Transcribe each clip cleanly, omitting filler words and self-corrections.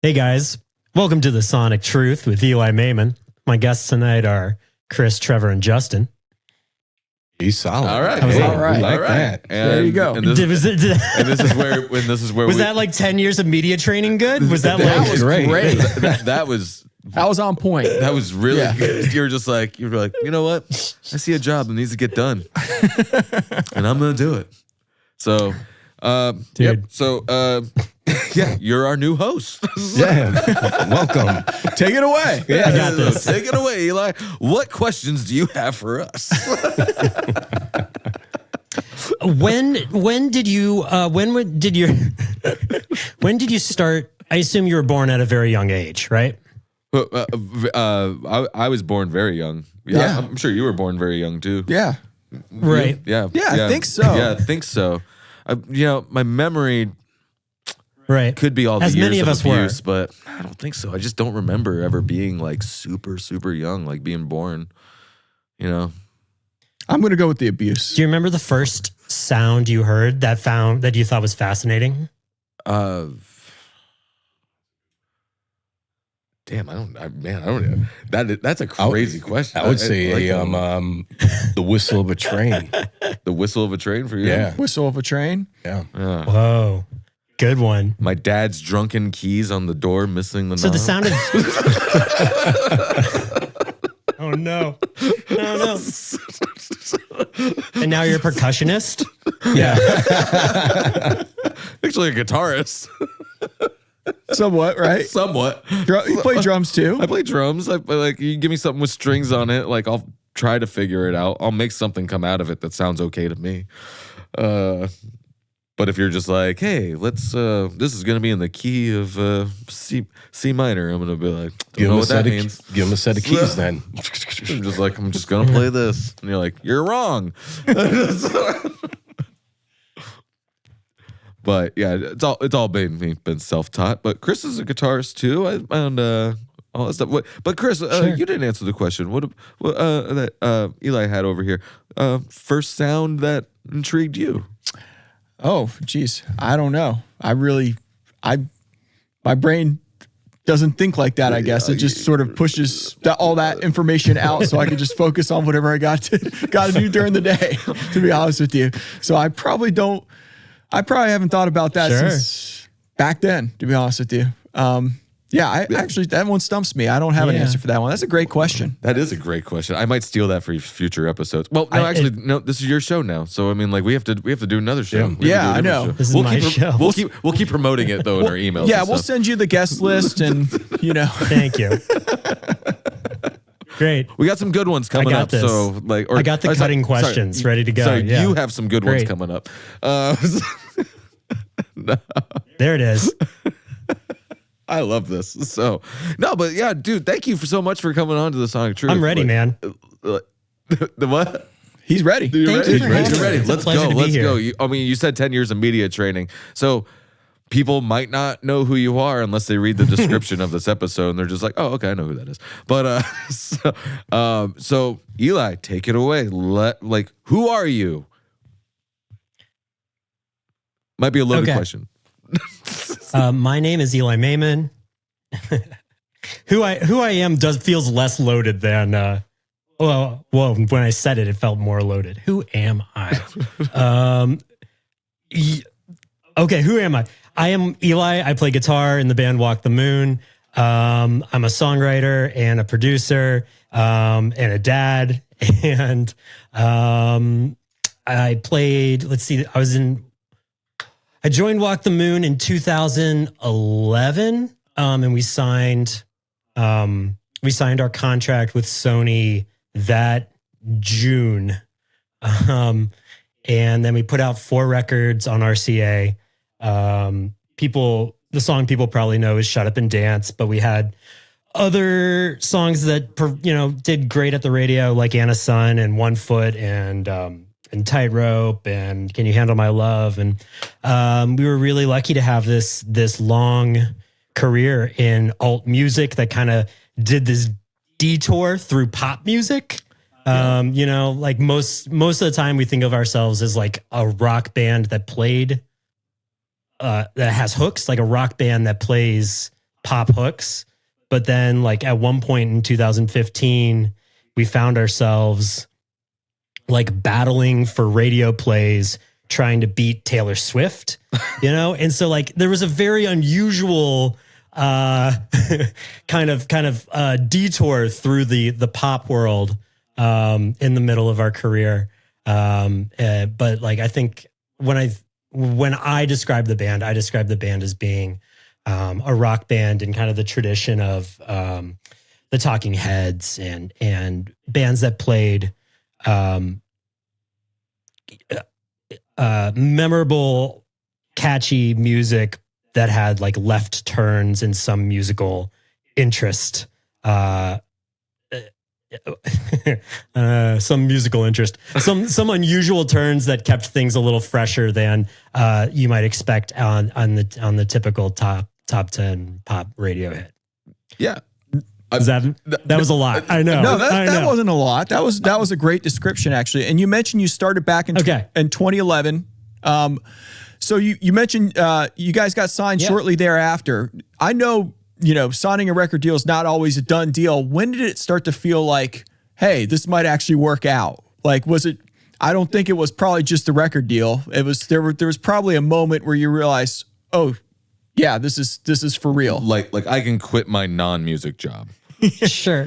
Hey guys, welcome to the Sonic Truth with Eli Mayman. My guests tonight are Chris, Trevor, and Justin. He's solid. All right, Hey, all right. Like that. And, There you go. And this is where was that like 10 years of media training good? Was that That like was great. that was That was on point. that was really Yeah. good. You were like, you know what? I see a job that needs to get done, and I'm gonna do it. So, Dude. yep. So, yeah, you're our new host. Yeah. Welcome. Take it away. I got this. Take it away, Eli. What questions do you have for us? When did you when did you start? I assume you were born at a very young age, right? I was born very young. Yeah. I'm sure you were born very young too. Yeah. Right. Yeah. Yeah, I think so. Yeah, I think so. My memory Right. could be all the As years many of us were. abuse, but I don't think so. I just don't remember ever being like super, super young, like being born. You know, I'm going to go with the abuse. Do you remember the first sound you heard that you thought was fascinating? damn, I don't know. That's a crazy question. I would say the whistle of a train. the whistle of a train for you. Yeah. Whistle of a train. Yeah. Yeah. Whoa. Good one. My dad's drunken keys on the door, missing the So knob. the sound of Oh no. Oh no. And now you're a percussionist? Yeah. Actually a guitarist. Somewhat, right? Somewhat. You play drums too. I play drums. You give me something with strings on it, like I'll try to figure it out. I'll make something come out of it that sounds okay to me. But if you're just like, hey, let's this is gonna be in the key of C minor, I'm gonna be like, don't know what that means. Give him a set of keys then. I'm just gonna play this. And you're like, you're wrong. But yeah, it's all been self-taught. But Chris is a guitarist too. I found all that stuff. But Chris, Sure. you didn't answer the question. What that Eli had over here? First sound that intrigued you? Oh, geez. I don't know. My brain doesn't think like that, I guess. It just sort of pushes all that information out so I can just focus on whatever I got to do during the day, to be honest with you. So I probably haven't thought about that Sure. since back then, to be honest with you. Actually, that one stumps me. I don't have an Yeah. answer for that one. That's a great question. That is a great question. I might steal that for future episodes. Well, no, no. This is your show now, so I mean, like we have to do another show. We have to do a I different know. show. This is we'll my keep, show. We'll keep promoting it though in our emails. Yeah, and we'll stuff. send you the guest list and, Thank you. Great. We got some good ones coming got up. this. So like, I got the cutting questions ready to go. Sorry, Yeah. you have some good ones Great. coming up. There it is. I love this. So no, but yeah, dude, thank you so much for coming on to the Sonic Truth. I'm ready, man. The what? he's ready. You're Thank ready. you for having You're me. ready. It's a Let's pleasure go. to be Let's here. go. You said 10 years of media training. So people might not know who you are unless they read the description of this episode and they're just like, oh, okay, I know who that is. But so Eli, take it away. Who are you? Might be a loaded Okay. question. My name is Eli Mayman. Who I am feels less loaded than when I said it felt more loaded. Who am I? Okay, who am I? I am Eli. I play guitar in the band Walk the Moon. I'm a songwriter and a producer and a dad. And I played. Let's see. I joined Walk the Moon in 2011, and we signed our contract with Sony that June, and then we put out 4 records on RCA. The song people probably know is "Shut Up and Dance," but we had other songs that did great at the radio, like "Anna Sun" and "One Foot" and "Tightrope" and "Can You Handle My Love," and we were really lucky to have this long career in alt music that kind of did this detour through pop music. Like most of the time we think of ourselves as like a rock band that played that has hooks, like a rock band that plays pop hooks. But then like at one point in 2015, we found ourselves like battling for radio plays, trying to beat Taylor Swift, you know? And so like there was a very unusual kind of detour through the pop world in the middle of our career. But like I think when I describe the band, I describe the band as being a rock band in kind of the tradition of the Talking Heads and bands that played memorable, catchy music that had like left turns and some musical interest. Some musical interest, some unusual turns that kept things a little fresher than you might expect on the typical top 10 pop radio hit. Yeah. That was a lot. I know. No, that wasn't a lot. That was a great description, actually. And you mentioned you started back in 2011. So you mentioned you guys got signed shortly thereafter. I know, signing a record deal is not always a done deal. When did it start to feel like, hey, this might actually work out? Like, was it? I don't think it was probably just the record deal. It was there was probably a moment where you realized, oh, yeah, this is for real. Like I can quit my non-music job. Sure.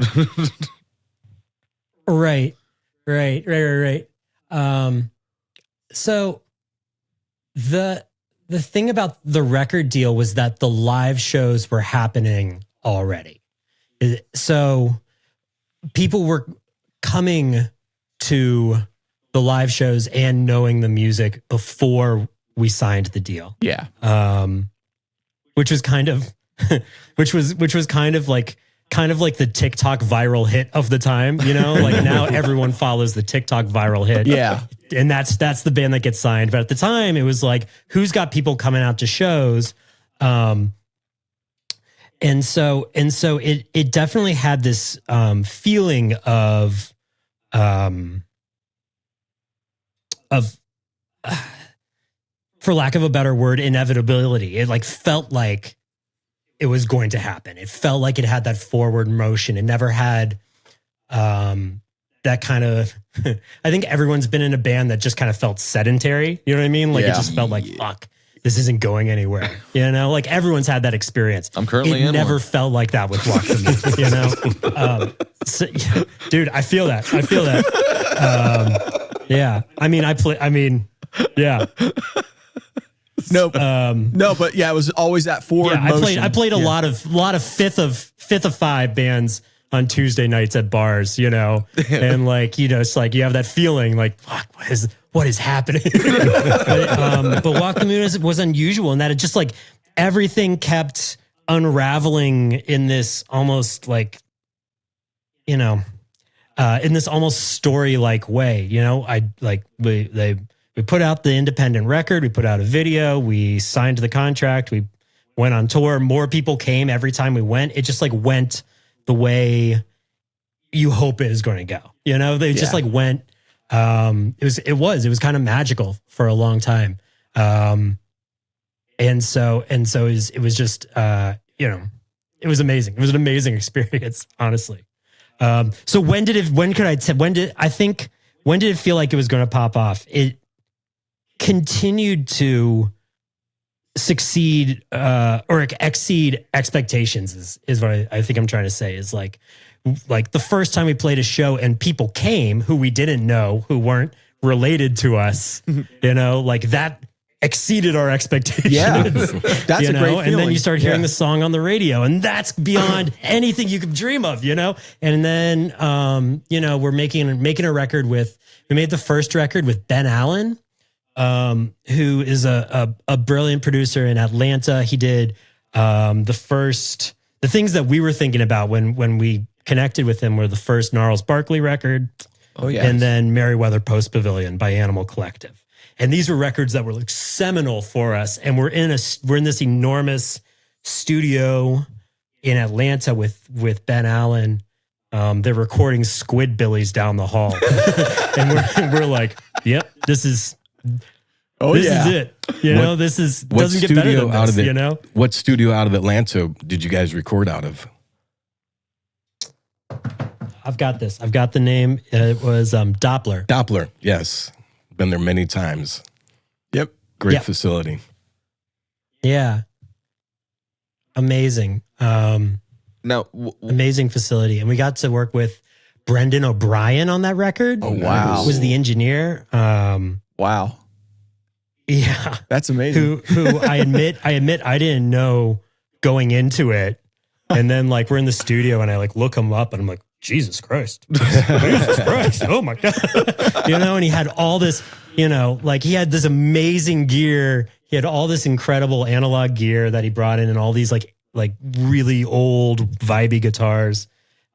Right. So the thing about the record deal was that the live shows were happening already. So people were coming to the live shows and knowing the music before we signed the deal. Yeah. Which was kind of like the TikTok viral hit of the time, like now everyone follows the TikTok viral hit. Yeah. And that's the band that gets signed. But at the time it was like, who's got people coming out to shows? And so it definitely had this feeling of for lack of a better word, inevitability. It like felt like it was going to happen. It felt like it had that forward motion. It never had that kind of, I think everyone's been in a band that just kind of felt sedentary. You know what I mean? Like it just felt like, fuck, this isn't going anywhere. Like everyone's had that experience. I'm currently in never one. felt like that with Walk the Moon, so, dude, I feel that. Yeah. Yeah. Nope. No, but yeah, it was always that forward motion. I played a lot of fifth of five bands on Tuesday nights at bars, and like, it's like you have that feeling like, fuck, what is happening? but Walk the Moon was unusual in that it just like everything kept unraveling in this almost like, in this almost story-like way, we put out the independent record, we put out a video, we signed the contract, we went on tour. More people came every time we went. It just like went the way you hope it is going to go. They just like went. It was kind of magical for a long time. And so it was just it was amazing. It was an amazing experience, honestly. So when did it feel like it was going to pop off? It continued to succeed or exceed expectations is what I think I'm trying to say, is like the first time we played a show and people came who we didn't know, who weren't related to us, like that exceeded our expectations. Yeah, that's a great feeling. And then you start hearing the song on the radio, and that's beyond anything you could dream of, And then, we're making a record we made the first record with Ben Allen, who is a brilliant producer in Atlanta. He did the things that we were thinking about when we connected with him were the first Gnarls Barkley record. Oh yeah. And then Merriweather Post Pavilion by Animal Collective. And these were records that were like seminal for us. And we're in this enormous studio in Atlanta with Ben Allen. They're recording Squidbillies down the hall. And we're like, yep, this is Oh, this yeah. is it. You know, this is What doesn't get better studio than out this. of it? You know, What studio out of Atlanta did you guys record out of? I've got this. I've got the name. It was Doppler. Doppler. Yes, been there many times. Yep. Great Yep. facility. Yeah, amazing. Now, Amazing facility, and we got to work with Brendan O'Brien on that record. Oh, wow. Was the engineer. Wow. Yeah, That's amazing. who I admit I didn't know going into it, and then like we're in the studio and I like look him up and I'm like, Jesus Christ, Jesus Christ, oh my god, you know. And he had all this, you know, like he had this amazing gear. He had all this incredible analog gear that he brought in, and all these like really old vibey guitars.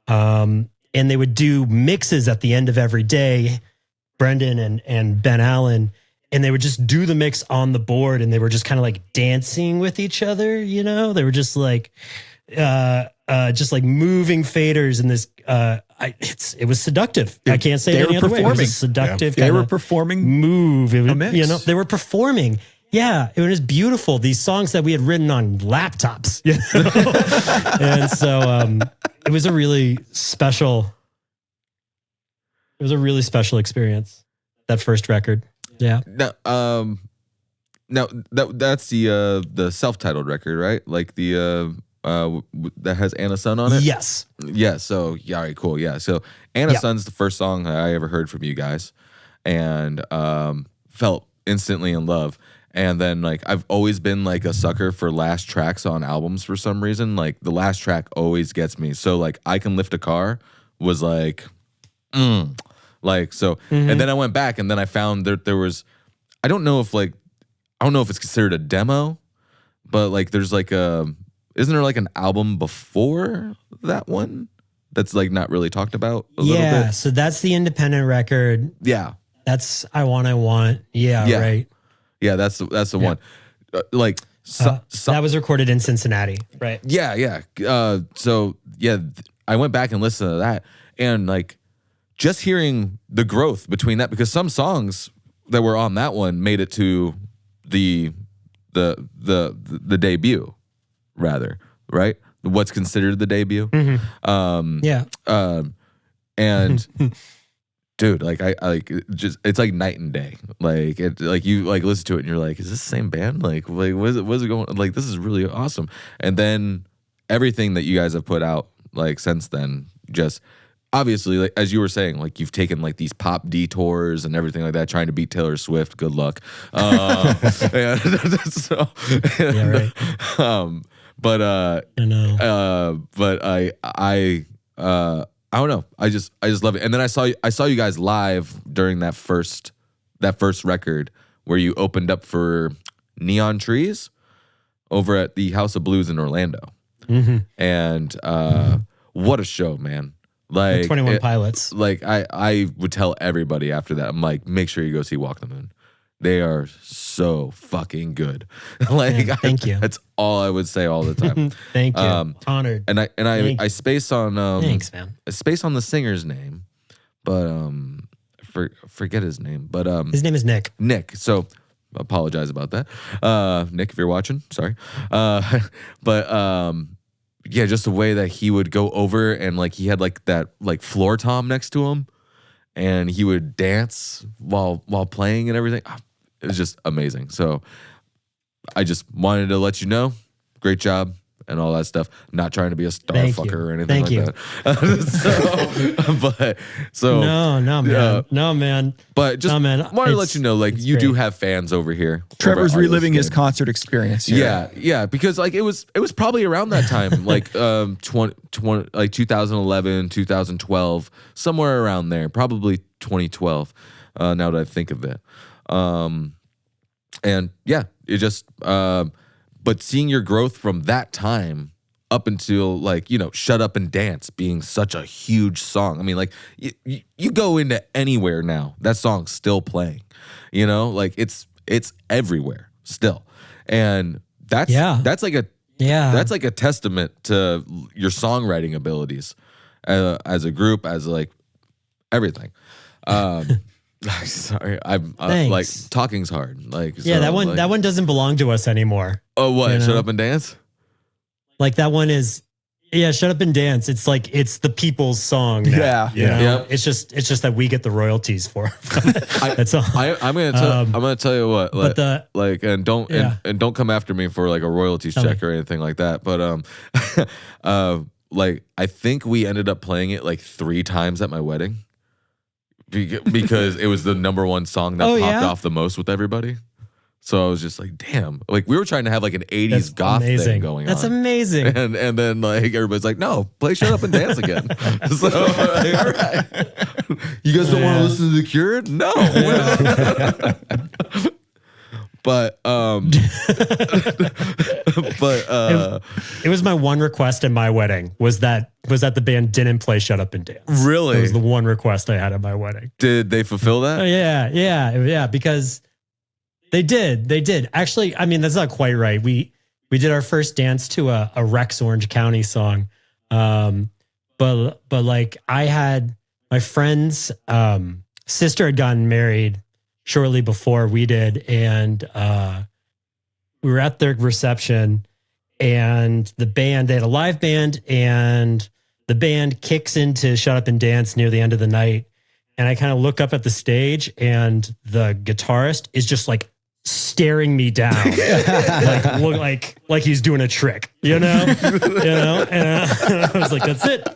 And they would do mixes at the end of every day, Brendan and Ben Allen, and they would just do the mix on the board, and they were just kind of like dancing with each other, you know? They were just like moving faders in this it was seductive. I can't say They it any were other way. It was a performing. seductive They were kinda performing. move. It was, mix. you know, they were performing. Yeah, it was beautiful. These songs that we had written on laptops, you know? And so it was a really special. It was a really special experience. That first record. Yeah. now that's the self-titled record, right? Like the that has Anna Sun on it. Yes. Yeah. So yeah, all right, cool. Yeah. So Anna Yeah. Sun's the first song I ever heard from you guys, and felt instantly in love. And then like I've always been like a sucker for last tracks on albums for some reason. Like the last track always gets me. So like I Can Lift a Car was like, like so. And then I went back and then I found that there was, I don't know if it's considered a demo, but like there's like isn't there like an album before that one that's like not really talked about a little Yeah. bit? So that's the independent record. Yeah. That's I Want. Yeah. Yeah. Right. Yeah, that's the one. Like That was recorded in Cincinnati. Right. yeah. So yeah, I went back and listened to that, and like just hearing the growth between that, because some songs that were on that one made it to the debut, rather, right? What's considered the debut. Yeah. And dude, like I like just it's like night and day. Like it, like you like listen to it and you're like, is this the same band? Like what is it going? Like this is really awesome. And then everything that you guys have put out like since then, just obviously, like as you were saying, like you've taken like these pop detours and everything like that, trying to beat Taylor Swift. Good luck. And, so, Yeah. Right. but I know. but I don't know. I just love it. And then I saw you guys live during that first record where you opened up for Neon Trees over at the House of Blues in Orlando. And what a show, man. Like 21 Pilots. Like I would tell everybody after that, I'm like, make sure you go see Walk the Moon. They are so fucking good. Like, Yeah, thank you. That's all I would say all the time. Thank you. Honored. And I space on Thanks, man. I space on the singer's name, but forget his name. But His name is Nick. Nick. So apologize about that. Nick, if you're watching, sorry. But yeah, just the way that he would go over and like he had like that like floor tom next to him, and he would dance while playing and everything. It was just amazing. So I just wanted to let you know, great job and all that stuff. Not trying to be a star Thank fucker you. or anything Thank like you. that. So No, man. Yeah. No, man. but just No, man. wanted to let It's- you know, like it's you do great. have fans over here. Trevor's over at reliving his Artlist Game. concert experience. here. Yeah, because like it was probably around that time, like 20 like 2011, 2012, somewhere around there, probably 2012. Now that I think of it, and yeah, it just but seeing your growth from that time up until like, you know, Shut Up and Dance being such a huge song. I mean, like you go into anywhere now, that song's still playing, you know, like it's everywhere still. And that's like a testament to your songwriting abilities as a group, as like everything. Sorry, I'm Thanks. like talking's hard. Like Yeah, so, that one like- that one doesn't belong to us anymore. Oh, what? you know? Shut up and dance. Like that one is, yeah, shut up and dance. It's like it's the people's song. Now, Yeah. you know? Yep. It's just that we get the royalties for. That's all. I'm gonna tell you what. Like, but the like and don't Yeah. and don't come after me for like a royalties Tell check me. or anything like that. But like I think we ended up playing it like 3 times at my wedding because it was the number one song that Oh, popped yeah? off the most with everybody. So I was just like, damn. Like we were trying to have like an 80s that's goth thing amazing. going That's on. amazing. And then like everybody's like, no, play Shut Up and Dance again. So like, all right. You guys don't want Yeah. to listen to The Cure? No. But It was my one request at my wedding was that the band didn't play Shut Up and Dance. Really? It was the one request I had at my wedding. did they fulfill that? Oh, yeah, because they did. Actually, I mean, that's not quite right. We did our first dance to a Rex Orange County song. But like I had my friend's sister had gotten married shortly before we did, and we were at their reception, and the band, they had a live band, and the band kicks into Shut Up and Dance near the end of the night. And I kind of look up at the stage, and the guitarist is just like staring me down, like he's doing a trick, And I was like, "That's it.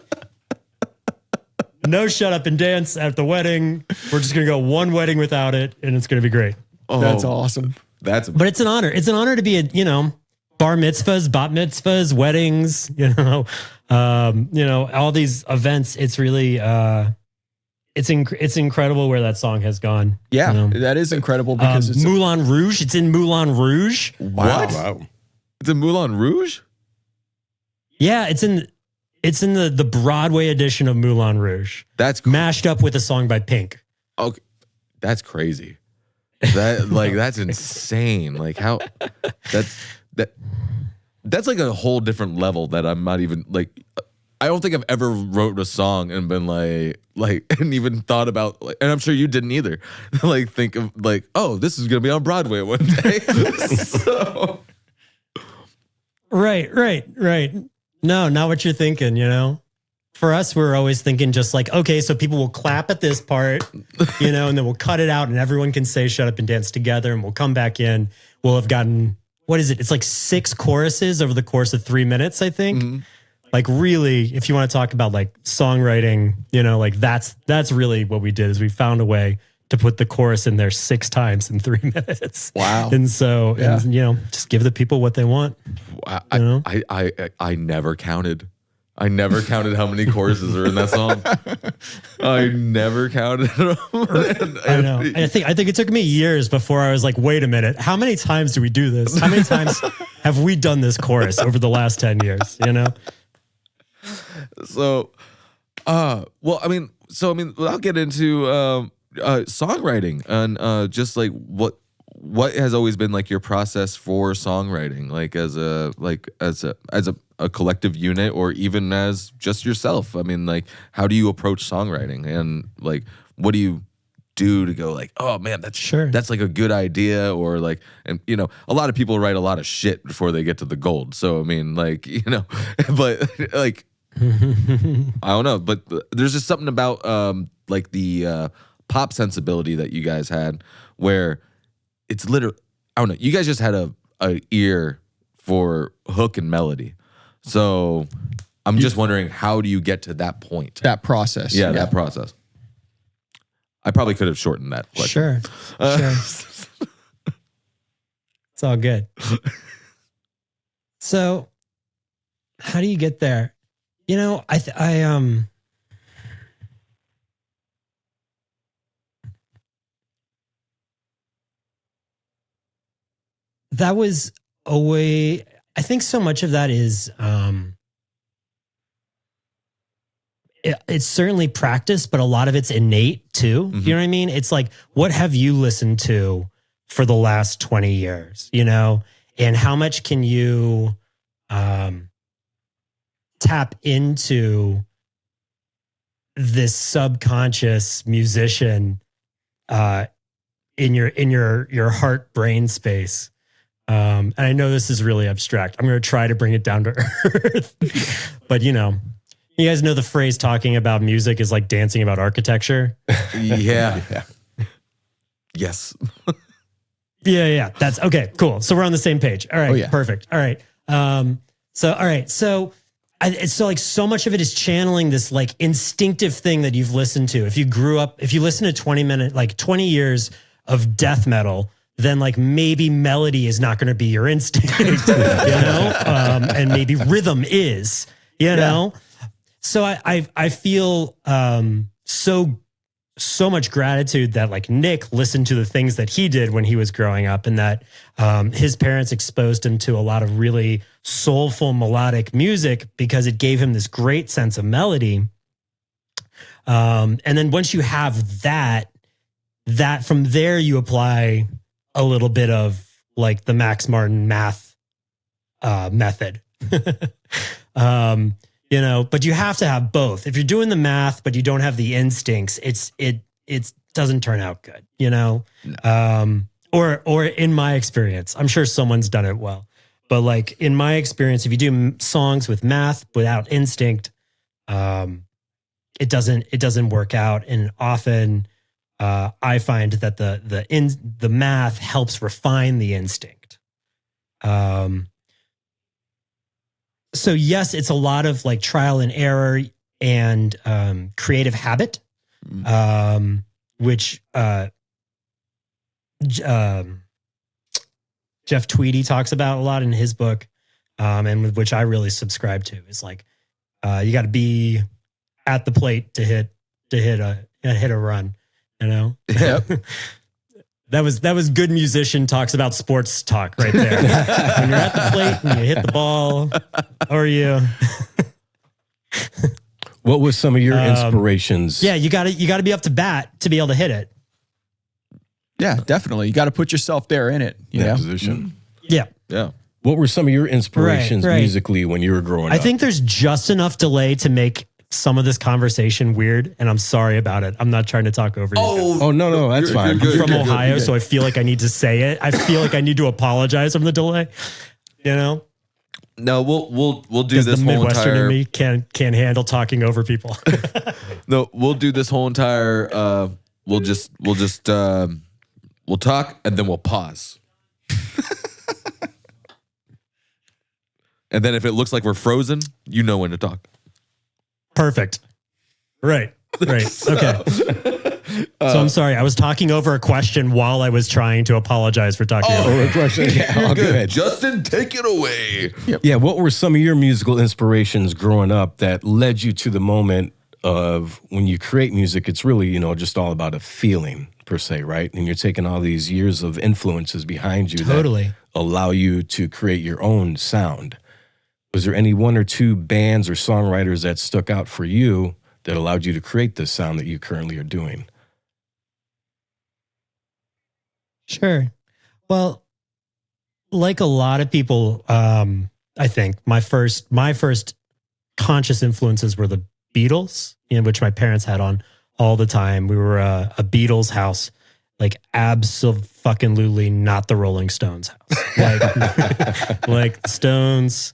No Shut Up and Dance at the wedding. We're just gonna go one wedding without it, and it's gonna be great." Oh, That's awesome. That's But it's an honor. It's an honor to be at bar mitzvahs, bat mitzvahs, weddings. All these events. It's really it's incredible where that song has gone. Yeah, you know? that is incredible because it's Moulin Rouge. It's in Moulin Rouge. what? Wow. It's in Moulin Rouge? Yeah, it's in the Broadway edition of Moulin Rouge, That's mashed up with a song by Pink. okay. That's crazy. That's insane. Like how that's like a whole different level that I'm not even like. I don't think I've ever wrote a song and been like and even thought about and I'm sure you didn't either. Like think of like, oh, this is gonna be on Broadway one day. So Right. No, not what you're thinking, For us, we're always thinking just like, okay, so people will clap at this part, and then we'll cut it out and everyone can say Shut Up and Dance together and we'll come back in. We'll have gotten, what is it? It's like 6 choruses over the course of 3 minutes, I think. Mhm. Like really, if you want to talk about like songwriting, like that's really what we did is we found a way to put the chorus in there 6 times in 3 minutes. Wow. And so, Yeah. just give the people what they want. I never counted. I never counted how many choruses are in that song. I never counted them. I know. I think it took me years before I was like, wait a minute, how many times do we do this? How many times have we done this chorus over the last 10 years? So, well, I mean, I'll get into songwriting and just like what has always been like your process for songwriting, like as a collective unit or even as just yourself. I mean, like, how do you approach songwriting and like, what do you do to go like, oh man, that's like a good idea, or like, and a lot of people write a lot of shit before they get to the gold. So I mean, like, but like, I don't know, but there's just something about like the pop sensibility that you guys had where it's literally, I don't know, you guys just had a ear for hook and melody. So I'm just wondering, how do you get to that point? that process. Yeah, that process. I probably could have shortened that question. Sure. It's all good. So how do you get there? That was a way, I think so much of that is, it's certainly practice, but a lot of it's innate too. Mhm. You know what I mean? It's like, what have you listened to for the last 20 years, and how much can you tap into this subconscious musician in your heart brain space. And I know this is really abstract. I'm going to try to bring it down to earth, but you guys know the phrase talking about music is like dancing about architecture. Yeah. Yes. Yeah. That's okay. Cool. So we're on the same page. All right. Oh, yeah. Perfect. All right. So it's like so much of it is channeling this like instinctive thing that you've listened to. If you listen to 20 years of death metal, then like maybe melody is not going to be your instinct, and maybe rhythm is, know. So I feel so much gratitude that like Nick listened to the things that he did when he was growing up, and that his parents exposed him to a lot of really soulful melodic music because it gave him this great sense of melody. And then once you have that from there you apply a little bit of like the Max Martin math method. But you have to have both. If you're doing the math but you don't have the instincts, it doesn't turn out good, No. Or in my experience, I'm sure someone's done it well, but like in my experience, if you do songs with math without instinct, it doesn't work out. And often I find that the math helps refine the instinct. So yes, it's a lot of like trial and error and creative habit, which Jeff Tweedy talks about a lot in his book, and with which I really subscribe to. Is like you got to be at the plate to hit a run. Yep. That was good musician talks about sports talk right there. When you're at the plate and you hit the ball, or you. What was some of your inspirations? Yeah, you got to be up to bat to be able to hit it. Yeah, definitely. You got to put yourself there in it. You know? Position. Yeah. Yeah. What were some of your inspirations Right. musically when you were growing up? I think there's just enough delay to make some of this conversation weird, and I'm sorry about it. I'm not trying to talk over you. Oh, no, that's fine. You're I'm from good, Ohio, you're good. so I feel like I need to say it. I feel like I need to apologize from the delay. No, we'll do Because this the whole Midwestern entire. in me can't handle talking over people. No, we'll do this whole entire. We'll talk and then we'll pause. And then if it looks like we're frozen, you know when to talk. Perfect. Right. Okay. So I'm sorry. I was talking over a question while I was trying to apologize for talking over. Oh, question. Yeah, all good. Justin, take it away. Yeah, what were some of your musical inspirations growing up that led you to the moment of when you create music? It's really, just all about a feeling per se, right? And you're taking all these years of influences behind you Totally. that allow you to create your own sound. Was there any one or two bands or songwriters that stuck out for you that allowed you to create this sound that you currently are doing? Sure. Well, like a lot of people, I think my first conscious influences were the Beatles, which my parents had on all the time. We were a Beatles house, like absolutely not the Rolling Stones house. Like Stones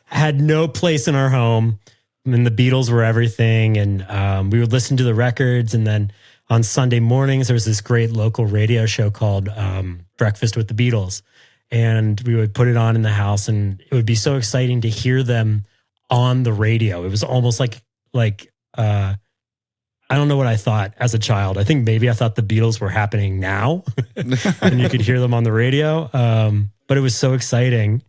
had no place in our home, and the Beatles were everything. And we would listen to the records, and then on Sunday mornings, there was this great local radio show called Breakfast with the Beatles. And we would put it on in the house, and it would be so exciting to hear them on the radio. It was almost like I don't know what I thought as a child. I think maybe I thought the Beatles were happening now and you could hear them on the radio. But it was so exciting.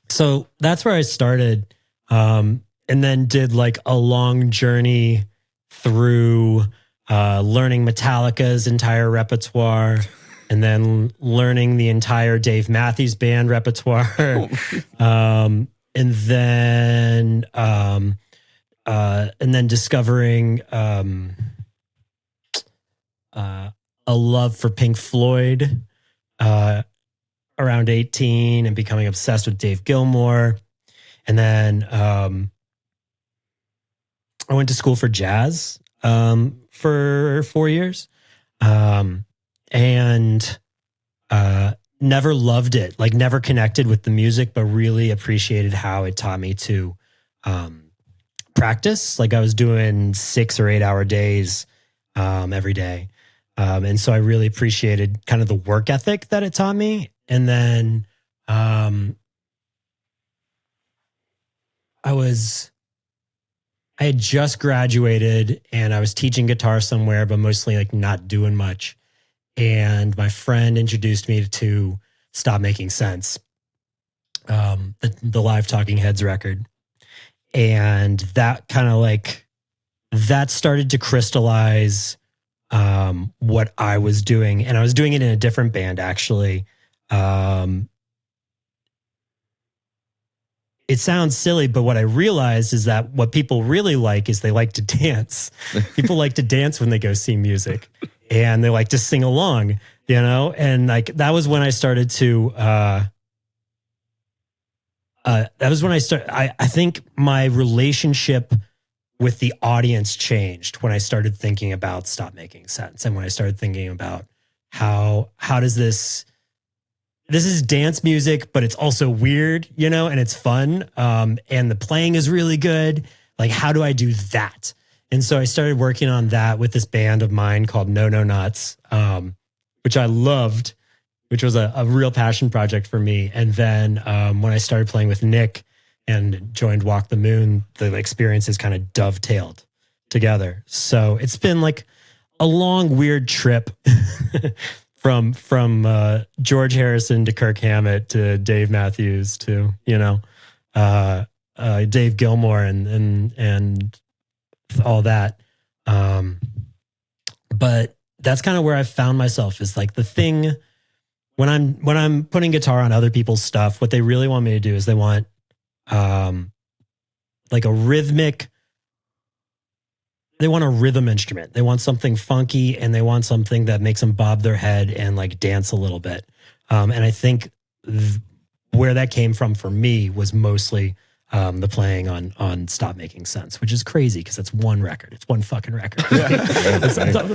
So that's where I started. And then did like a long journey through learning Metallica's entire repertoire, and then learning the entire Dave Matthews Band repertoire, and then discovering a love for Pink Floyd around 18, and becoming obsessed with Dave Gilmour. And then I went to school for jazz for 4 years. And never loved it, like never connected with the music, but really appreciated how it taught me to practice. Like I was doing 6 or 8 hour days every day. And so I really appreciated kind of the work ethic that it taught me. And then I had just graduated and I was teaching guitar somewhere, but mostly like not doing much. And my friend introduced me to Stop Making Sense, the live Talking Heads record. And that kind of like, that started to crystallize what I was doing. And I was doing it in a different band, actually. It sounds silly, but what I realized is that what people really like is they like to dance. People like to dance when they go see music. And they like to sing along, you know? And like, that was when I started to, I think my relationship with the audience changed when I started thinking about Stop Making Sense. And when I started thinking about how does this is dance music, but it's also weird, you know, and it's fun. And the playing is really good. Like, how do I do that? And so I started working on that with this band of mine called No No Nuts, which I loved, which was a real passion project for me. And then when I started playing with Nick and joined Walk the Moon, the experiences kind of dovetailed together. So it's been like a long, weird trip from George Harrison to Kirk Hammett to Dave Matthews to, you know, Dave Gilmour and all that. But that's kind of where I found myself, is like the thing when I'm putting guitar on other people's stuff, what they really want me to do is they want like a rhythm instrument. They want something funky and they want something that makes them bob their head and like dance a little bit. And I think where that came from for me was mostly the playing on Stop Making Sense, which is crazy because it's one record. It's one fucking record.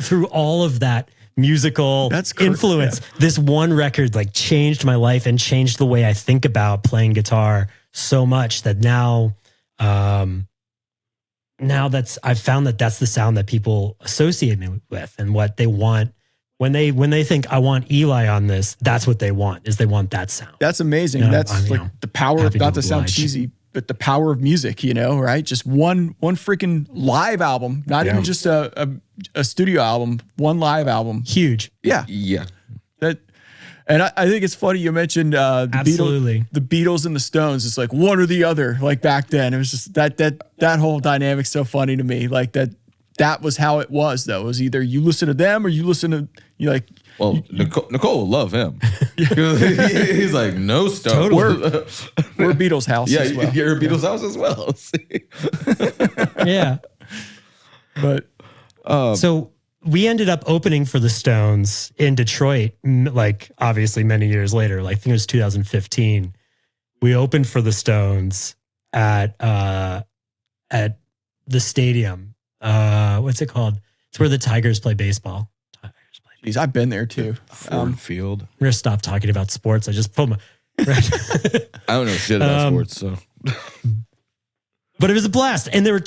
Through all of that musical influence, this one record like changed my life and changed the way I think about playing guitar so much that now I've found that that's the sound that people associate me with, and what they want when they think I want Eli on this. That's what they want, is they want that sound. That's amazing. You know, That's like the power of, not to sound cheesy, but the power of music, you know, right? Just one freaking live album, not even just a studio album, one live album. Huge. Yeah. Yeah. And I think it's funny you mentioned the Beatles and the Stones. It's like one or the other. Like back then, it was just that whole dynamic's so funny to me. Like that was how it was, though. It was either you listen to them or you listen to like. Well, Nicole will love him. He's like, no Stones. We're Beatles house as well. You're a Beatles house as well. Yeah. But so we ended up opening for the Stones in Detroit, like obviously many years later. Like I think it was 2015. We opened for the Stones at the stadium. What's it called? It's where the Tigers play baseball. Geez, I've been there too. Ford Field. I'm gonna stop talking about sports. I just put my. I don't know shit about sports, so. But it was a blast, and they were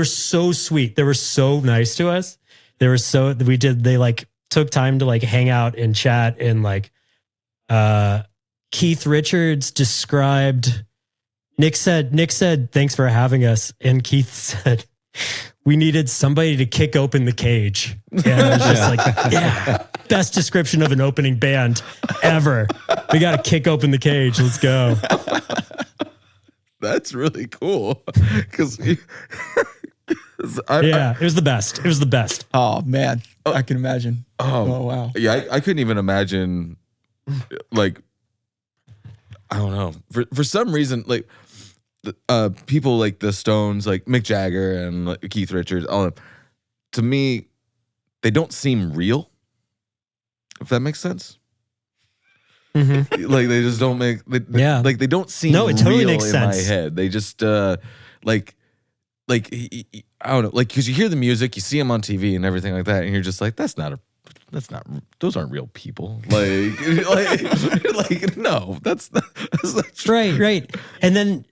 so sweet. They were so nice to us. They like took time to like hang out and chat, and like Keith Richards described. Nick said thanks for having us, and Keith said we needed somebody to kick open the cage. And I was just like, yeah, best description of an opening band ever. We got to kick open the cage. Let's go. That's really cool. Because it was the best. It was the best. Oh man, I can imagine. Oh wow. Yeah, I couldn't even imagine. Like, I don't know. For some reason, like people like the Stones, like Mick Jagger and like Keith Richards, all of them, to me, they don't seem real. If that makes sense. Mm-hmm. Like they just don't make. Like they don't seem. No, it totally real makes in sense my head. They just like like I don't know, like because you hear the music, you see him on TV and everything like that, and you're just like, that's not those aren't real people. Like no, that's not true. Right. And then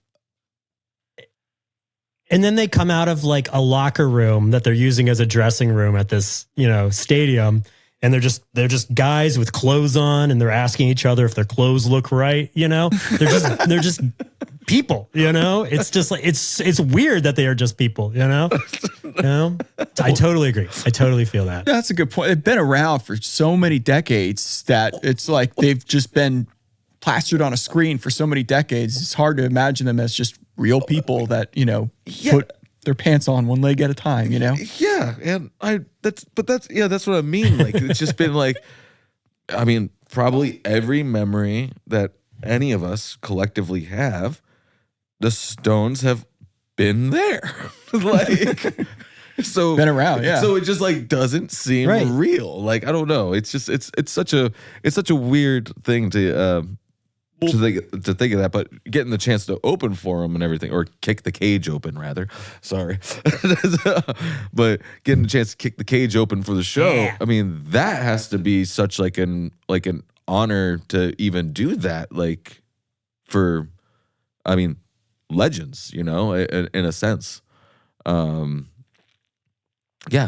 they come out of like a locker room that they're using as a dressing room at this, stadium. And they're just guys with clothes on, and they're asking each other if their clothes look right. They're just people. It's just like it's weird that they are just people. I totally agree. I totally feel that. That's a good point. They've been around for so many decades that it's like they've just been plastered on a screen for so many decades. It's hard to imagine them as just real people that put their pants on one leg at a time. Yeah, and that's what I mean. Like it's just been like, I mean, probably every memory that any of us collectively have, the Stones have been there. Like so been around, yeah. So it just like doesn't seem real. Like I don't know. It's just it's such a weird thing to think of that, but getting the chance to open for them and everything, or kick the cage open rather. Sorry, but getting the chance to kick the cage open for the show. Yeah. I mean, that has to be such like an honor to even do that. Like for, I mean, legends, in a sense. Yeah,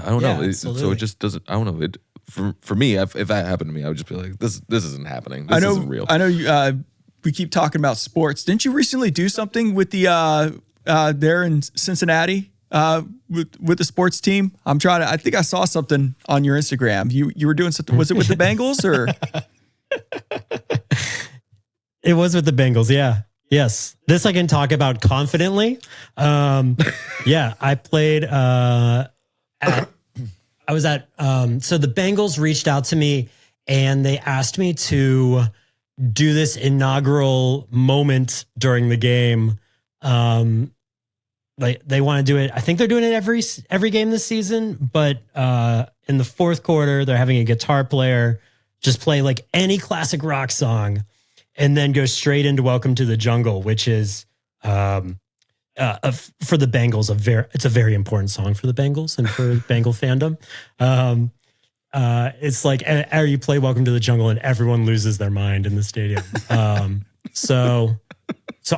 I don't know. So it just doesn't. I don't know. It for me, if that happened to me, I would just be like, this isn't happening. This isn't real. I know. You, we keep talking about sports. Didn't you recently do something with the there in Cincinnati with the sports team? I think I saw something on your Instagram. You were doing something. Was it with the Bengals or? It was with the Bengals. Yeah. Yes. This I can talk about confidently. Yeah, I played. So the Bengals reached out to me and they asked me to do this inaugural moment during the game. Like they want to do it. I think they're doing it every game this season, but in the fourth quarter, they're having a guitar player just play like any classic rock song and then go straight into Welcome to the Jungle, which is for the Bengals, it's a very important song for the Bengals and for Bengal fandom. It's like you play Welcome to the Jungle and everyone loses their mind in the stadium. So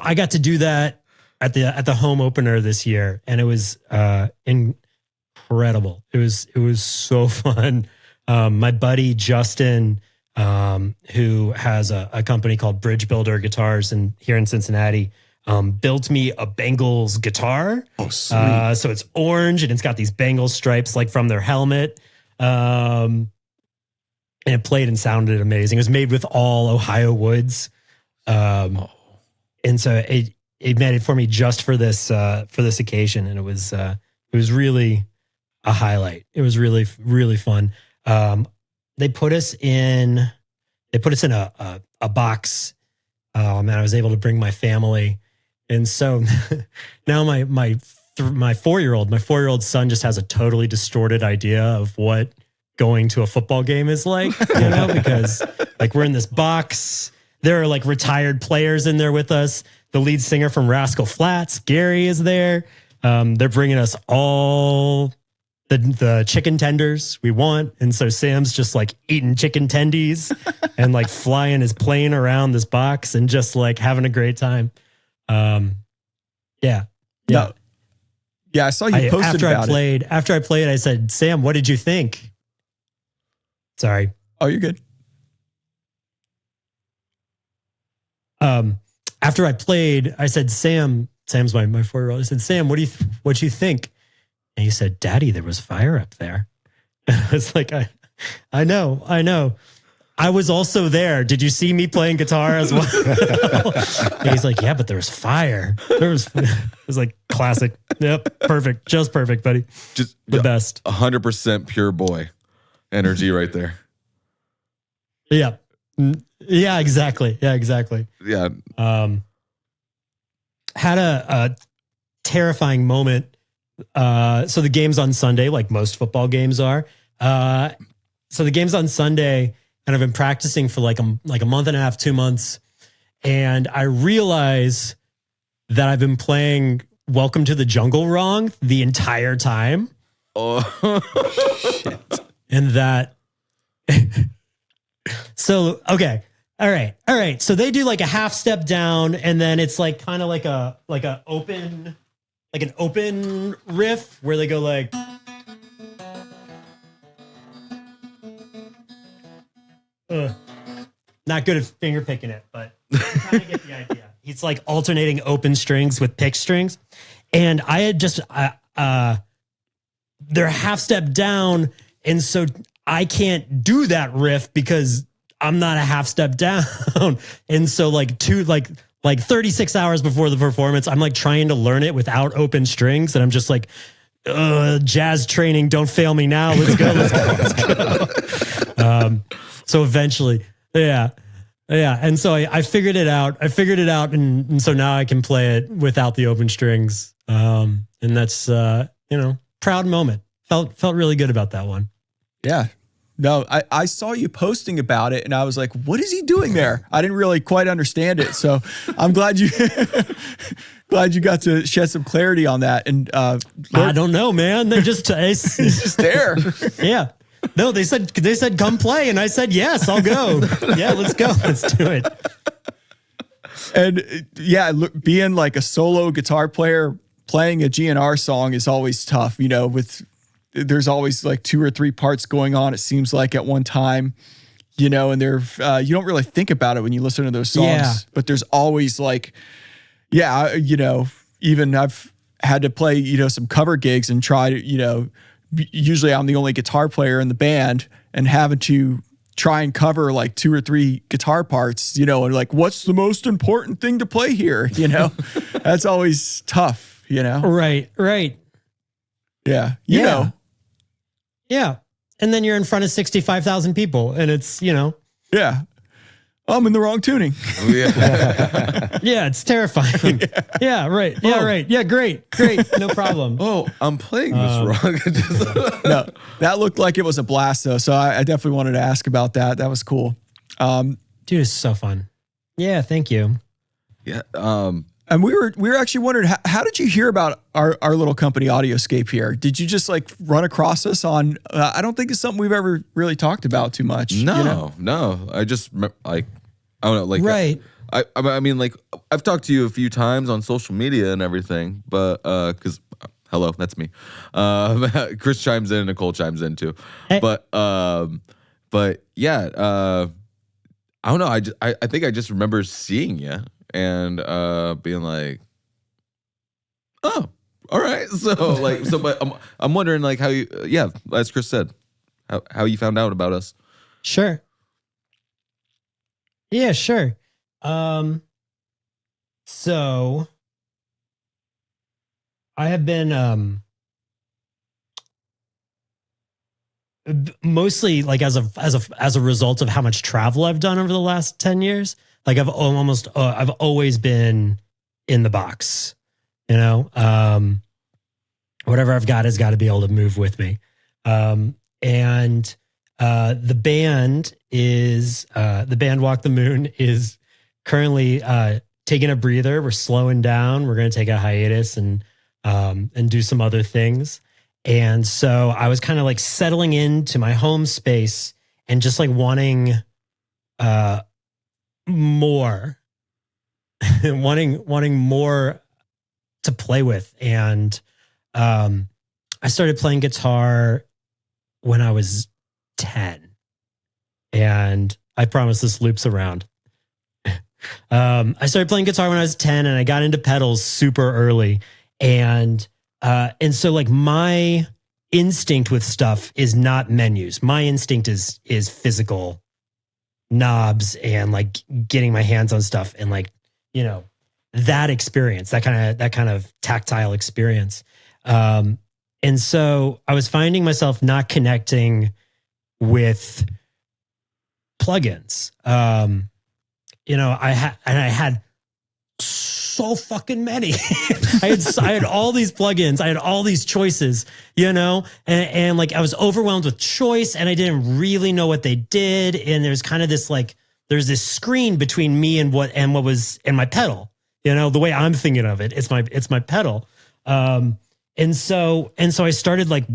I got to do that at the home opener this year, and it was incredible. It was so fun. My buddy Justin, who has a company called Bridge Builder Guitars here in Cincinnati, built me a Bengals guitar. Oh, sweet. So it's orange and it's got these Bengals stripes like from their helmet. And it played and sounded amazing. It was made with all Ohio woods. And so it made it for me just for this occasion. And it was really a highlight. It was really, really fun. They put us in a box. And I was able to bring my family. And so now my 4-year-old son just has a totally distorted idea of what going to a football game is like, because like we're in this box. There are like retired players in there with us. The lead singer from Rascal Flatts, Gary, is there. They're bringing us all the chicken tenders we want. And so Sam's just like eating chicken tendies and like flying his plane around this box and just like having a great time. Yeah. No. Yeah, I saw you posted about it. After I played, I said, Sam, what did you think? Sorry. Oh, you're good. After I played, I said, Sam's my 4-year-old. I said, Sam, what do you think? And he said, Daddy, there was fire up there. And I was like, I know. I was also there. Did you see me playing guitar as well? And he's like, yeah, but there was fire. It was like classic. Yep. Perfect. Just perfect, buddy. Just the best. 100% pure boy energy right there. Yeah. Yeah, exactly. Yeah. Had a terrifying moment. So the game's on Sunday, like most football games are. So the game's on Sunday, and I've been practicing for like a month and a half, 2 months. And I realize that I've been playing Welcome to the Jungle wrong the entire time. Oh, And that. So, okay. All right. So they do like a half step down, and then it's like kind of like an open riff where they go like. Not good at finger picking it, but you kind of get the idea. He's like alternating open strings with pick strings. And I had just, they're half step down. And so I can't do that riff because I'm not a half step down. And so like 36 hours before the performance, I'm like trying to learn it without open strings. And I'm just like, jazz training, don't fail me now. Let's go. So eventually, yeah. And so I figured it out. And so now I can play it without the open strings. And that's, proud moment. Felt really good about that one. Yeah. No, I saw you posting about it and I was like, what is he doing there? I didn't really quite understand it. So I'm glad you got to shed some clarity on that. And I don't know, man. They're just he's just there. Yeah. No, they said come play, and I said yes, I'll go. Yeah, let's go. Let's do it. And yeah, look, being like a solo guitar player playing a GNR song is always tough, there's always like 2 or 3 parts going on, it seems like at one time, and you don't really think about it when you listen to those songs, Yeah. but there's always like, even I've had to play, some cover gigs and try to, usually I'm the only guitar player in the band and having to try and cover like 2 or 3 guitar parts, and like, what's the most important thing to play here? That's always tough, Right. Yeah. Yeah. Yeah. And then you're in front of 65,000 people, and it's, Yeah. I'm in the wrong tuning. yeah. yeah, it's terrifying. Yeah, right. Yeah, right. Yeah, great. No problem. Oh, I'm playing this wrong. No, that looked like it was a blast though. So I definitely wanted to ask about that. That was cool. Dude, it's so fun. Yeah, thank you. Yeah. And we were actually wondering, how did you hear about our little company Audioscape here? Did you just like run across us on, I don't think it's something we've ever really talked about too much. No. I just like, I don't know, like, Right. I mean, like, I've talked to you a few times on social media and everything, but because hello, that's me. Chris chimes in, Nicole chimes in too. Hey. But yeah, I don't know. I think I just remember seeing you and being like, oh, all right. But I'm wondering like how you, as Chris said, how you found out about us. Sure. Yeah, sure. So I have been mostly like as a result of how much travel I've done over the last 10 years. Like I've always been in the box, whatever I've got has got to be able to move with me. And the band Walk the Moon is currently taking a breather. We're slowing down. We're going to take a hiatus and do some other things. And so I was kind of like settling into my home space and just like wanting more, wanting more to play with. And I started playing guitar when I was 10. And I promise this loops around. I started playing guitar when I was 10 and I got into pedals super early. And so like my instinct with stuff is not menus. My instinct is physical knobs and like getting my hands on stuff and like, that experience, that kind of tactile experience. And so I was finding myself not connecting with plugins. I had so fucking many. I had all these plugins. I had all these choices, and like I was overwhelmed with choice and I didn't really know what they did. And there's kind of this like, there's this screen between me and what was in my pedal, the way I'm thinking of it. It's my pedal. And so I started like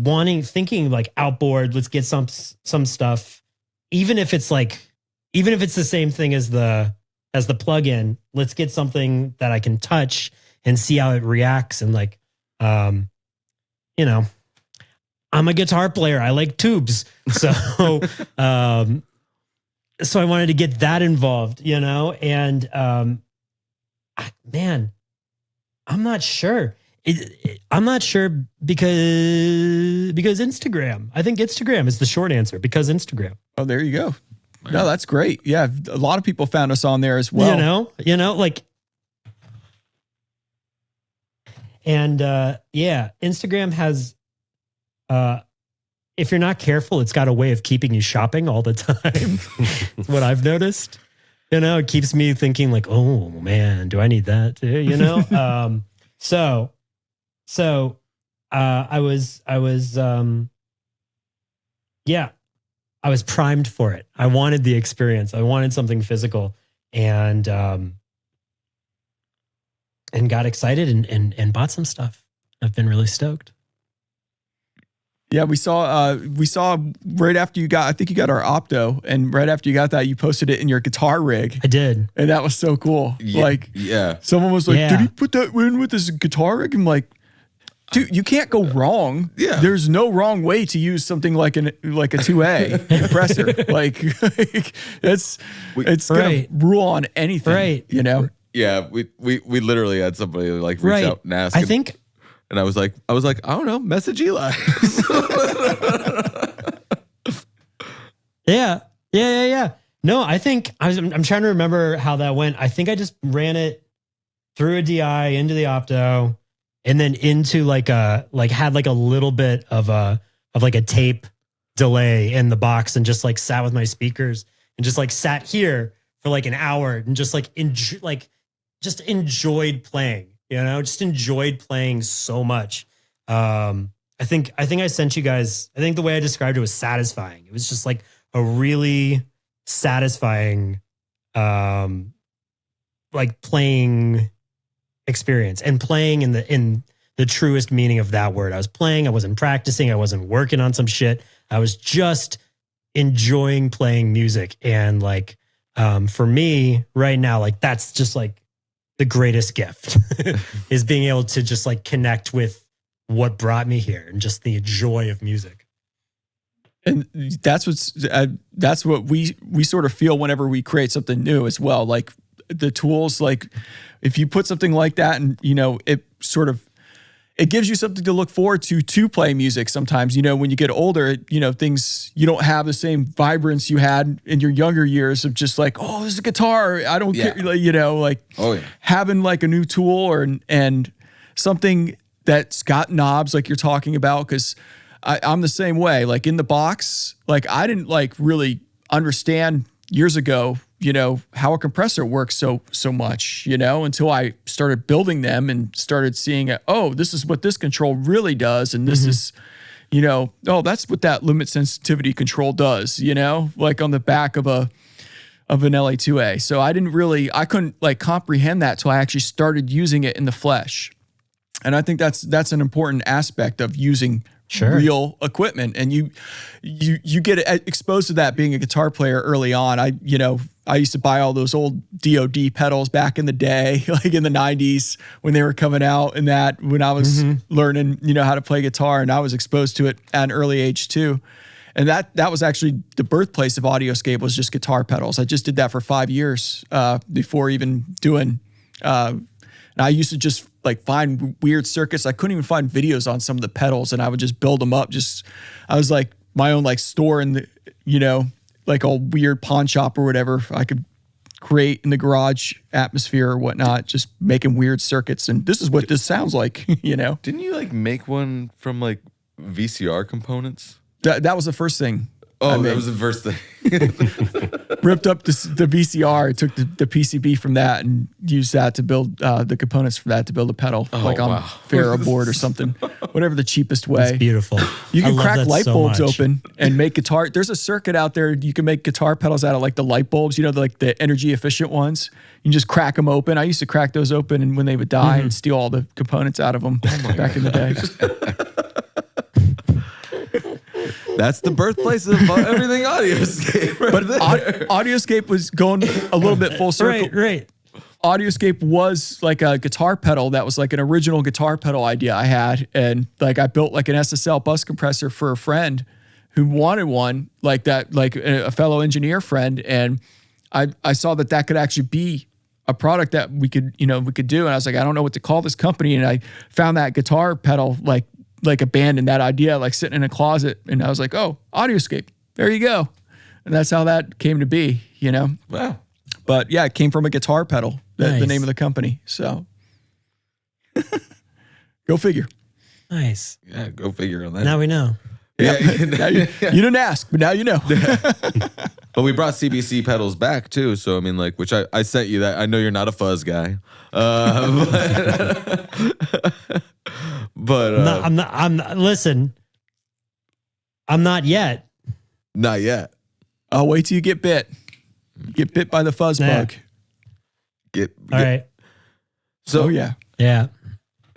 thinking like outboard, let's get some stuff, even if it's the same thing as the plugin, let's get something that I can touch and see how it reacts. And like, you know, I'm a guitar player. I like tubes. So, so I wanted to get that involved, you know, and, man, I'm not sure. I'm not sure because Instagram. I think Instagram is the short answer, because Instagram. Oh, there you go. No, that's great. Yeah, a lot of people found us on there as well. You know, like, and yeah, Instagram has, if you're not careful, it's got a way of keeping you shopping all the time. That's what I've noticed. You know, it keeps me thinking like, oh man, do I need that too? You know? So I was primed for it. I wanted the experience. I wanted something physical, and got excited and bought some stuff. I've been really stoked. Yeah, we saw right after you got, I think you got our Opto, and right after you got that, you posted it in your guitar rig. I did. And that was so cool. Yeah, like, yeah. Someone was like, did he put that in with his guitar rig? I'm like, dude, you can't go wrong. Yeah. There's no wrong way to use something like a 2A compressor. Like it's gonna rule on anything. Right. You know? Yeah, we literally had somebody like reach out and ask. I think, and I was like, I don't know, message Eli. Yeah. No, I think I'm trying to remember how that went. I think I just ran it through a DI into the Opto, and then into had like a little bit of a tape delay in the box, and just like sat with my speakers and just like sat here for like an hour and just like enjoyed playing, you know, just enjoyed playing so much. I think I sent you guys, I think the way I described it was satisfying. It was just like a really satisfying, like playing experience, and playing in the truest meaning of that word. I was playing, I wasn't practicing, I wasn't working on some shit. I was just enjoying playing music. And like, for me right now, like that's just like the greatest gift is being able to just like connect with what brought me here and just the joy of music. And that's what we sort of feel whenever we create something new as well. Like the tools, like if you put something like that, and you know, it gives you something to look forward to play music. Sometimes, you know, when you get older, you know, you don't have the same vibrance you had in your younger years of just like, oh, this is a guitar. I don't care, you know, like having like a new tool and something that's got knobs like you're talking about. Cause I'm the same way. Like in the box, like I didn't like really understand years ago, you know, how a compressor works so much, you know, until I started building them and started seeing, oh, this is what this control really does. And this is, you know, oh, that's what that limit sensitivity control does, you know, like on the back of an LA2A. So I couldn't like comprehend that till I actually started using it in the flesh. And I think that's an important aspect of using real equipment. And you get exposed to that being a guitar player early on. I used to buy all those old DOD pedals back in the day, like in the 90s when they were coming out, and that when I was learning, you know, how to play guitar, and I was exposed to it at an early age too. And that was actually the birthplace of Audioscape, was just guitar pedals. I just did that for 5 years before even doing, and I used to just like find weird circuits. I couldn't even find videos on some of the pedals, and I would just build them up. I was like my own like store in the, you know, like a weird pawn shop or whatever I could create in the garage atmosphere or whatnot, just making weird circuits. And this is what this sounds like, you know? Didn't you like make one from like VCR components? That was the first thing. Oh, that was the first thing. ripped up the VCR, took the PCB from that, and used that to build the components for that to build a pedal, like on Ferro board or something, whatever the cheapest way. It's beautiful. You I can love crack that light so bulbs much. open and make guitar. There's a circuit out there. You can make guitar pedals out of like the light bulbs, like the energy efficient ones. You can just crack them open. I used to crack those open, and when they would die, and steal all the components out of them back in the day. That's the birthplace of everything Audioscape. Right But there. Audioscape was going a little bit full circle. Right. Audioscape was like a guitar pedal that was like an original guitar pedal idea I had. And like I built like an SSL bus compressor for a friend who wanted one like that, like a fellow engineer friend. And I saw that could actually be a product that we could do. And I was like, I don't know what to call this company. And I found that guitar pedal like abandoned that idea, like sitting in a closet. And I was like, oh, Audioscape, there you go. And that's how that came to be, Wow. But yeah, it came from a guitar pedal, the Nice. name of the company. So go figure. Nice. Yeah, go figure on that. Now we know. yeah. Now you didn't ask, but now you know. But we brought CBC pedals back too. So I mean, like, which I sent you that. I know you're not a fuzz guy, but No, I'm not. Listen, I'm not yet. not yet. I'll wait till you get bit. Get bit by the fuzz Yeah. bug. All right. So Oh yeah. Yeah.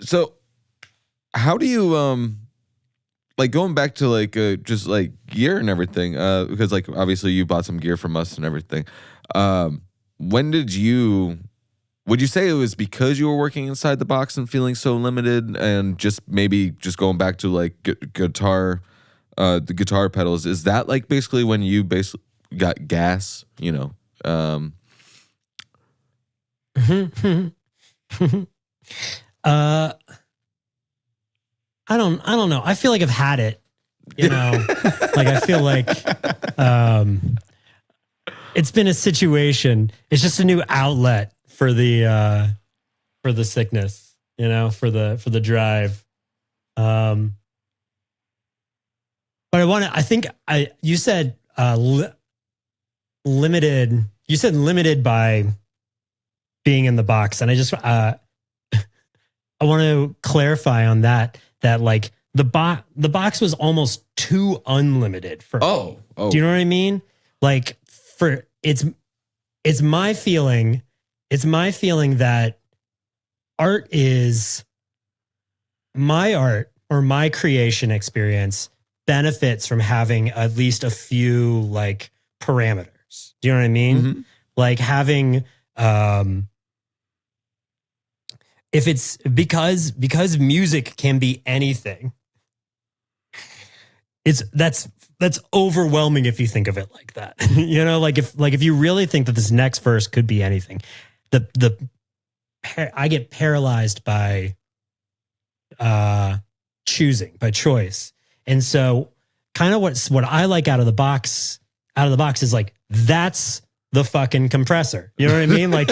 So how do you like going back to like just like gear and everything, because like obviously you bought some gear from us and everything. When would you say it was because you were working inside the box and feeling so limited, and just maybe just going back to like guitar, the guitar pedals? Is that like basically when you basically got gas, I don't know. I feel like I've had it, like I feel like it's been a situation. It's just a new outlet for the sickness, for the drive. But you said limited. You said limited by being in the box, and I just I want to clarify on that like the box was almost too unlimited for me. Oh, Do you know what I mean? Like it's my feeling. It's my feeling that my art or my creation experience benefits from having at least a few like parameters. Do you know what I mean? Mhm. Like having if it's because music can be anything. That's overwhelming if you think of it like that. Like if you really think that this next verse could be anything, I get paralyzed by choosing, by choice. And so kind of what I like out of the box is like, that's the fucking compressor. You know what I mean? Like,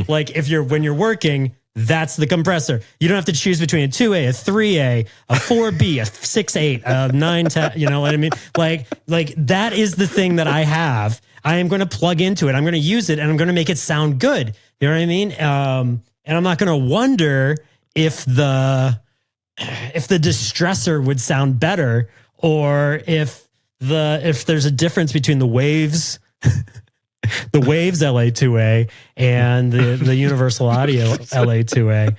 like when you're working, that's the compressor. You don't have to choose between a 2A, a 3A, a 4B, a 6/8, a 9/10. You know what I mean? Like that is the thing that I have. I am going to plug into it. I'm going to use it, and I'm going to make it sound good. You know what I mean? And I'm not going to wonder if the distressor would sound better, or if there's a difference between the Waves. The Waves LA2A and the Universal Audio LA2A,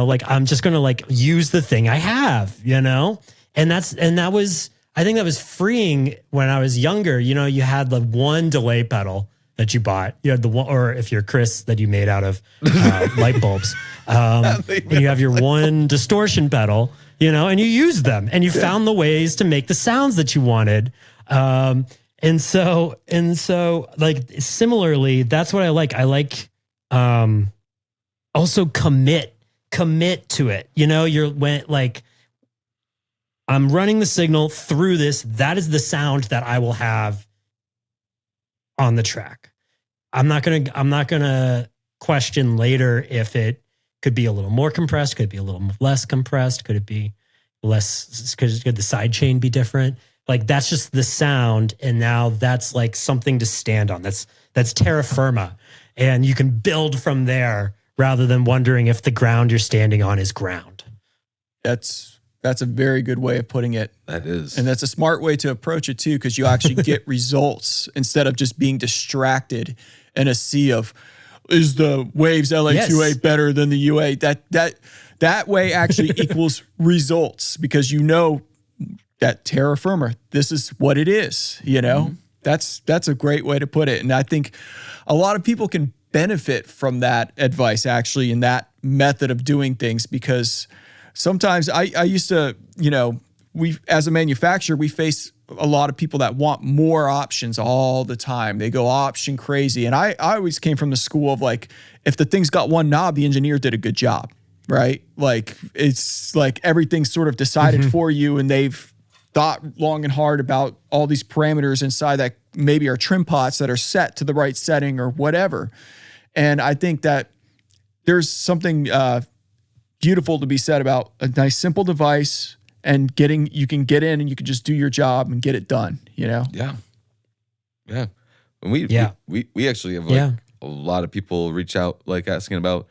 like I'm just going to like use the thing I have, and that was, I think that was freeing when I was younger. You had the one delay pedal that you bought. You had the one, or if you're Chris, that you made out of light bulbs. And you have your one distortion pedal, and you used them, and you found the ways to make the sounds that you wanted. And so like similarly, that's what I like. I like also commit to it. I'm running the signal through this. That is the sound that I will have on the track. I'm not gonna question later if it could be a little more compressed, could it be a little less compressed, could it be less, could the side chain be different? Like that's just the sound. And now that's like something to stand on. That's terra firma. And you can build from there rather than wondering if the ground you're standing on is ground. That's a very good way of putting it. That is. And that's a smart way to approach it too, because you actually get results instead of just being distracted in a sea of, is the Waves LA2A Yes. better than the UA? That way actually equals results, because you know that terra firma, this is what it is, you know? That's a great way to put it. And I think a lot of people can benefit from that advice actually, in that method of doing things, because sometimes I used to, you know, we as a manufacturer, we face a lot of people that want more options all the time. They go option crazy. And I always came from the school of like, if the thing's got one knob, the engineer did a good job, right? Like it's like everything's sort of decided for you, and they've thought long and hard about all these parameters inside that maybe are trim pots that are set to the right setting or whatever. And I think that there's something beautiful to be said about a nice simple device and you can get in and you can just do your job and get it done, you know? Yeah. Yeah. And we actually have like a lot of people reach out like asking about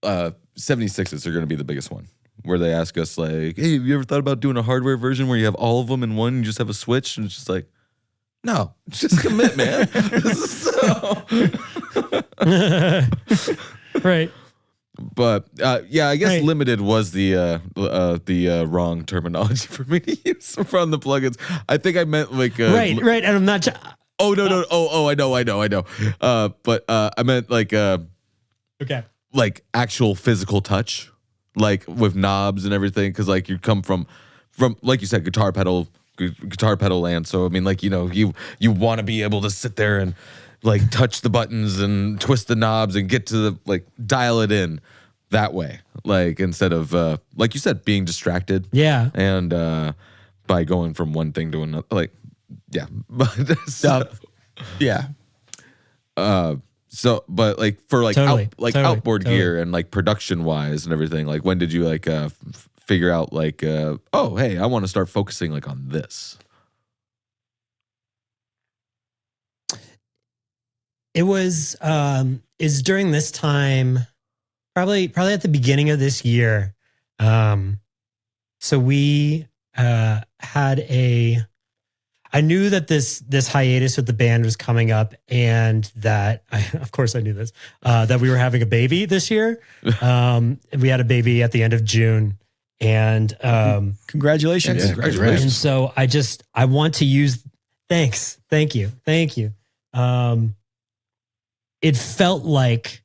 76s are going to be the biggest one, where they ask us like, hey, have you ever thought about doing a hardware version where you have all of them in one and you just have a switch? And it's just like, no, just commit, man. Right. But yeah, I guess Right. limited was the wrong terminology for me to use from the plugins. I think I meant like Right. And I'm not. Oh no. Oh, I know. But I meant like Okay. like actual physical touch, like with knobs and everything, because like you come from like you said, guitar pedal land. So I mean, like, you know, you want to be able to sit there and like touch the buttons and twist the knobs and get to the like dial it in that way, like instead of like you said, being distracted. Yeah. And by going from one thing to another, like yeah. But Yeah. so, but like for like Totally. outboard gear and like production wise and everything, like when did you like figure out like oh hey, I want to start focusing like on this? It was is during this time, probably at the beginning of this year. So we I knew that this hiatus with the band was coming up, and that of course I knew this, that we were having a baby this year. We had a baby at the end of June, and Congratulations. Yeah, congratulations. and so I want to use. Thanks, thank you. It felt like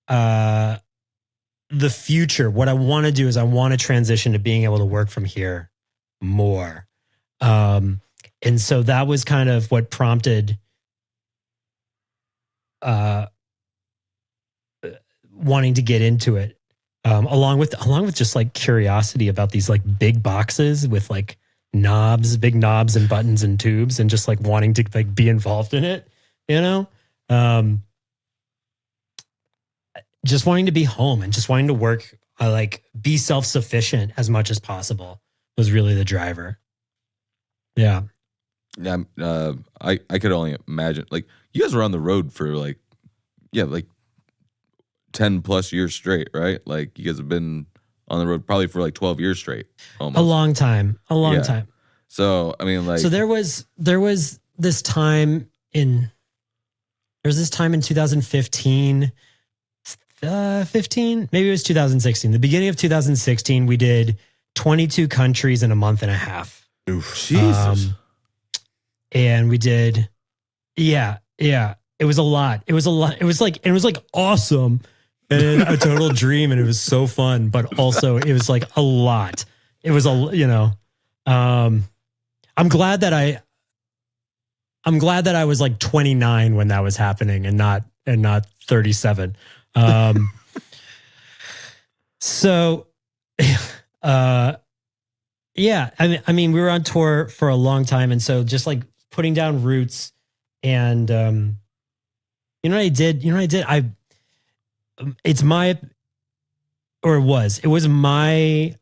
the future. What I want to do is I want to transition to being able to work from here more. And so that was kind of what prompted wanting to get into it. Along with just like curiosity about these like big boxes with like big knobs and buttons and tubes, and just like wanting to like be involved in it, you know? Just wanting to be home and just wanting to work, like be self-sufficient as much as possible was really the driver. Yeah. Yeah, I could only imagine. Like you guys were on the road for like 10 plus years straight, right? Like you guys have been on the road probably for like 12 years straight, almost. A long time. So I mean, like, So there was this time in 2015, maybe it was 2016. The beginning of 2016, we did 22 countries in a month and a half. Jesus. And we did, yeah. It was a lot. It was like awesome and a total dream. And it was so fun, but also it was like a lot. It was I'm glad that I was like 29 when that was happening and not 37. So, yeah, I mean, we were on tour for a long time. And so just like putting down roots and, you know what I did? It was my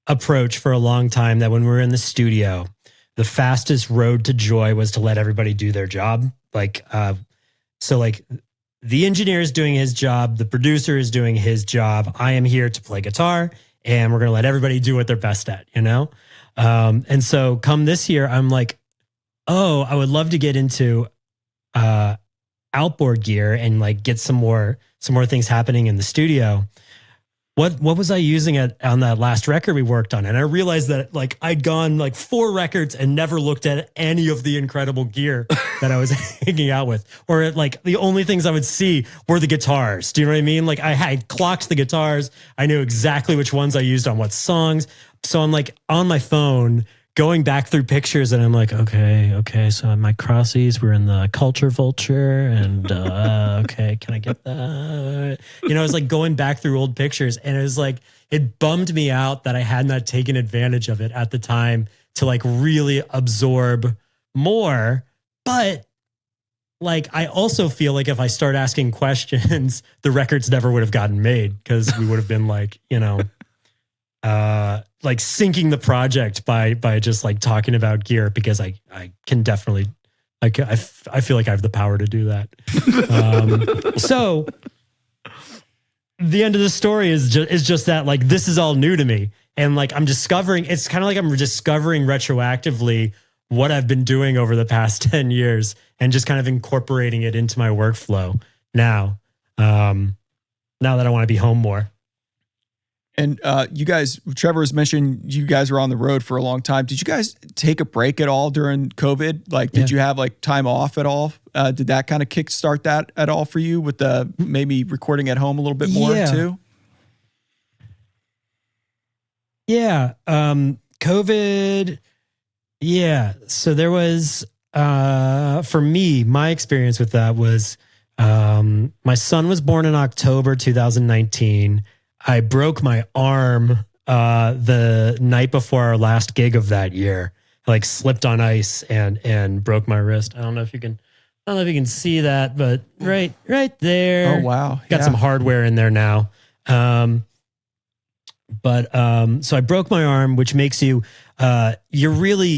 approach for a long time that when we were in the studio, the fastest road to joy was to let everybody do their job. Like, so like the engineer is doing his job, the producer is doing his job. I am here to play guitar, and we're going to let everybody do what they're best at, you know? And so come this year, I'm like, oh, I would love to get into outboard gear and like get some more things happening in the studio. What was I using on that last record we worked on? And I realized that like I'd gone like 4 records and never looked at any of the incredible gear that I was hanging out with. Or like the only things I would see were the guitars. Do you know what I mean? Like I had clocked the guitars. I knew exactly which ones I used on what songs. So I'm like on my phone going back through pictures, and I'm like, okay. So my Crossies were in the Culture Vulture, and okay, can I get that? You know, I was like going back through old pictures, and it was like, it bummed me out that I had not taken advantage of it at the time to like really absorb more. But like, I also feel like if I start asking questions, the records never would have gotten made, because we would have been like, you know, like sinking the project by just like talking about gear, because I can definitely, I feel like I have the power to do that. So the end of the story is just that like, this is all new to me. And like, I'm discovering, it's kind of like I'm discovering retroactively what I've been doing over the past 10 years and just kind of incorporating it into my workflow now that I want to be home more. And you guys, Trevor has mentioned you guys were on the road for a long time. Did you guys take a break at all during COVID? Like, did you have like time off at all? Did that kind of kickstart that at all for you with the maybe recording at home a little bit more too? Yeah. COVID. Yeah. So there was, for me, my experience with that was, my son was born in October 2019. I broke my arm the night before our last gig of that year. I like slipped on ice and broke my wrist. I don't know if you can see that, but right there. Oh wow. Got some hardware in there now. So I broke my arm, which makes you you're really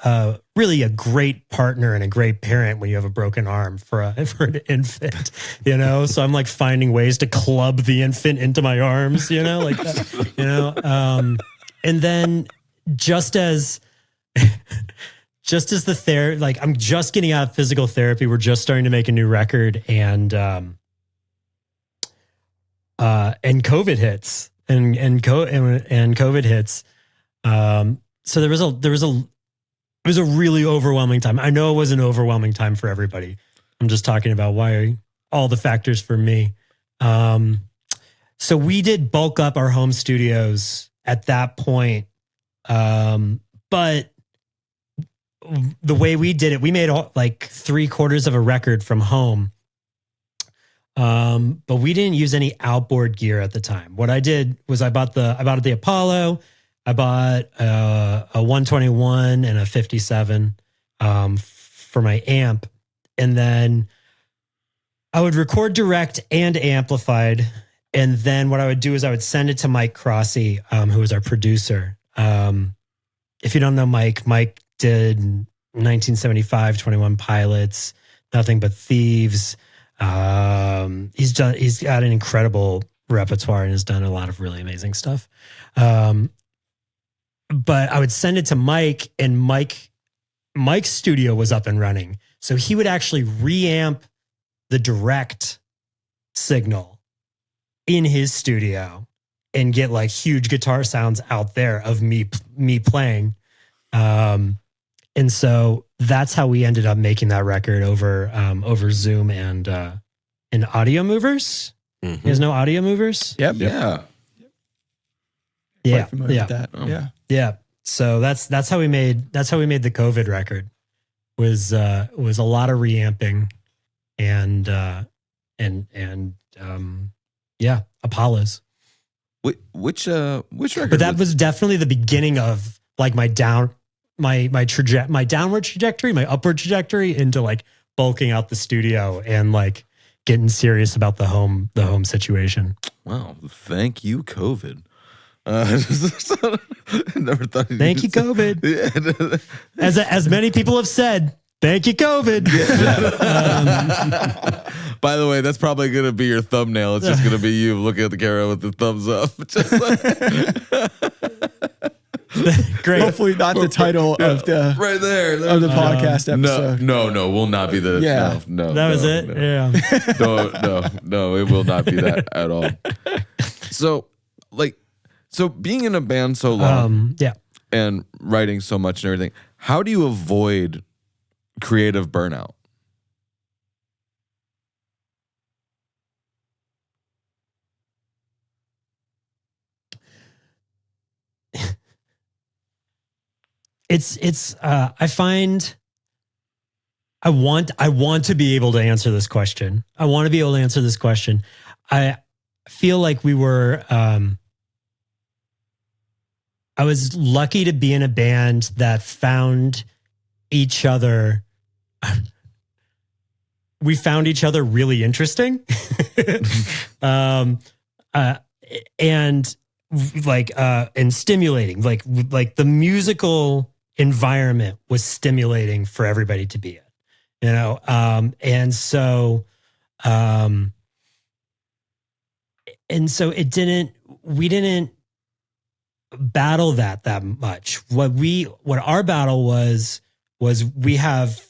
a great partner and a great parent when you have a broken arm for an infant, you know? So I'm like finding ways to club the infant into my arms, you know, like that, you know? And then just as the therapy, like I'm just getting out of physical therapy. We're just starting to make a new record, and COVID hits and COVID hits. So it was a really overwhelming time. I know it was an overwhelming time for everybody. I'm just talking about all the factors for me. So we did bulk up our home studios at that point. But the way we did it, we made like 3/4 of a record from home. But we didn't use any outboard gear at the time. What I did was I bought the Apollo. I bought a 121 and a 57 for my amp. And then I would record direct and amplified. And then what I would do is I would send it to Mike Crossy, who was our producer. If you don't know Mike did 1975, 21 Pilots, Nothing But Thieves. He's got an incredible repertoire and has done a lot of really amazing stuff. But I would send it to Mike, and Mike's studio was up and running. So he would actually reamp the direct signal in his studio and get like huge guitar sounds out there of me playing. And so that's how we ended up making that record over Zoom and Audio Movers. You guys know Audio Movers? Yep. Yeah. Yeah. Familiar with that. Yeah. Yeah. So that's how we made the COVID record. Was a lot of reamping and Apollos. Which record? But that was definitely the beginning of like my downward trajectory, my upward trajectory into like bulking out the studio and like getting serious about the home situation. Wow. Thank you, COVID. Never thought. Thank you, COVID. Yeah. As many people have said, thank you, COVID. By the way, that's probably going to be your thumbnail. It's just going to be you looking at the camera with the thumbs up. Just like, Great. Hopefully not the title of the right there. of the podcast episode. No, will not be the. Yeah. No, That was it. No. Yeah. No, it will not be that at all. So being in a band so long Yeah. and writing so much and everything, how do you avoid creative burnout? I find I want to be able to answer this question. I want to be able to answer this question. I feel like I was lucky to be in a band that found each other. We found each other really interesting. And stimulating, like the musical environment was stimulating for everybody to be in, and so we didn't battle that much. What our battle was we have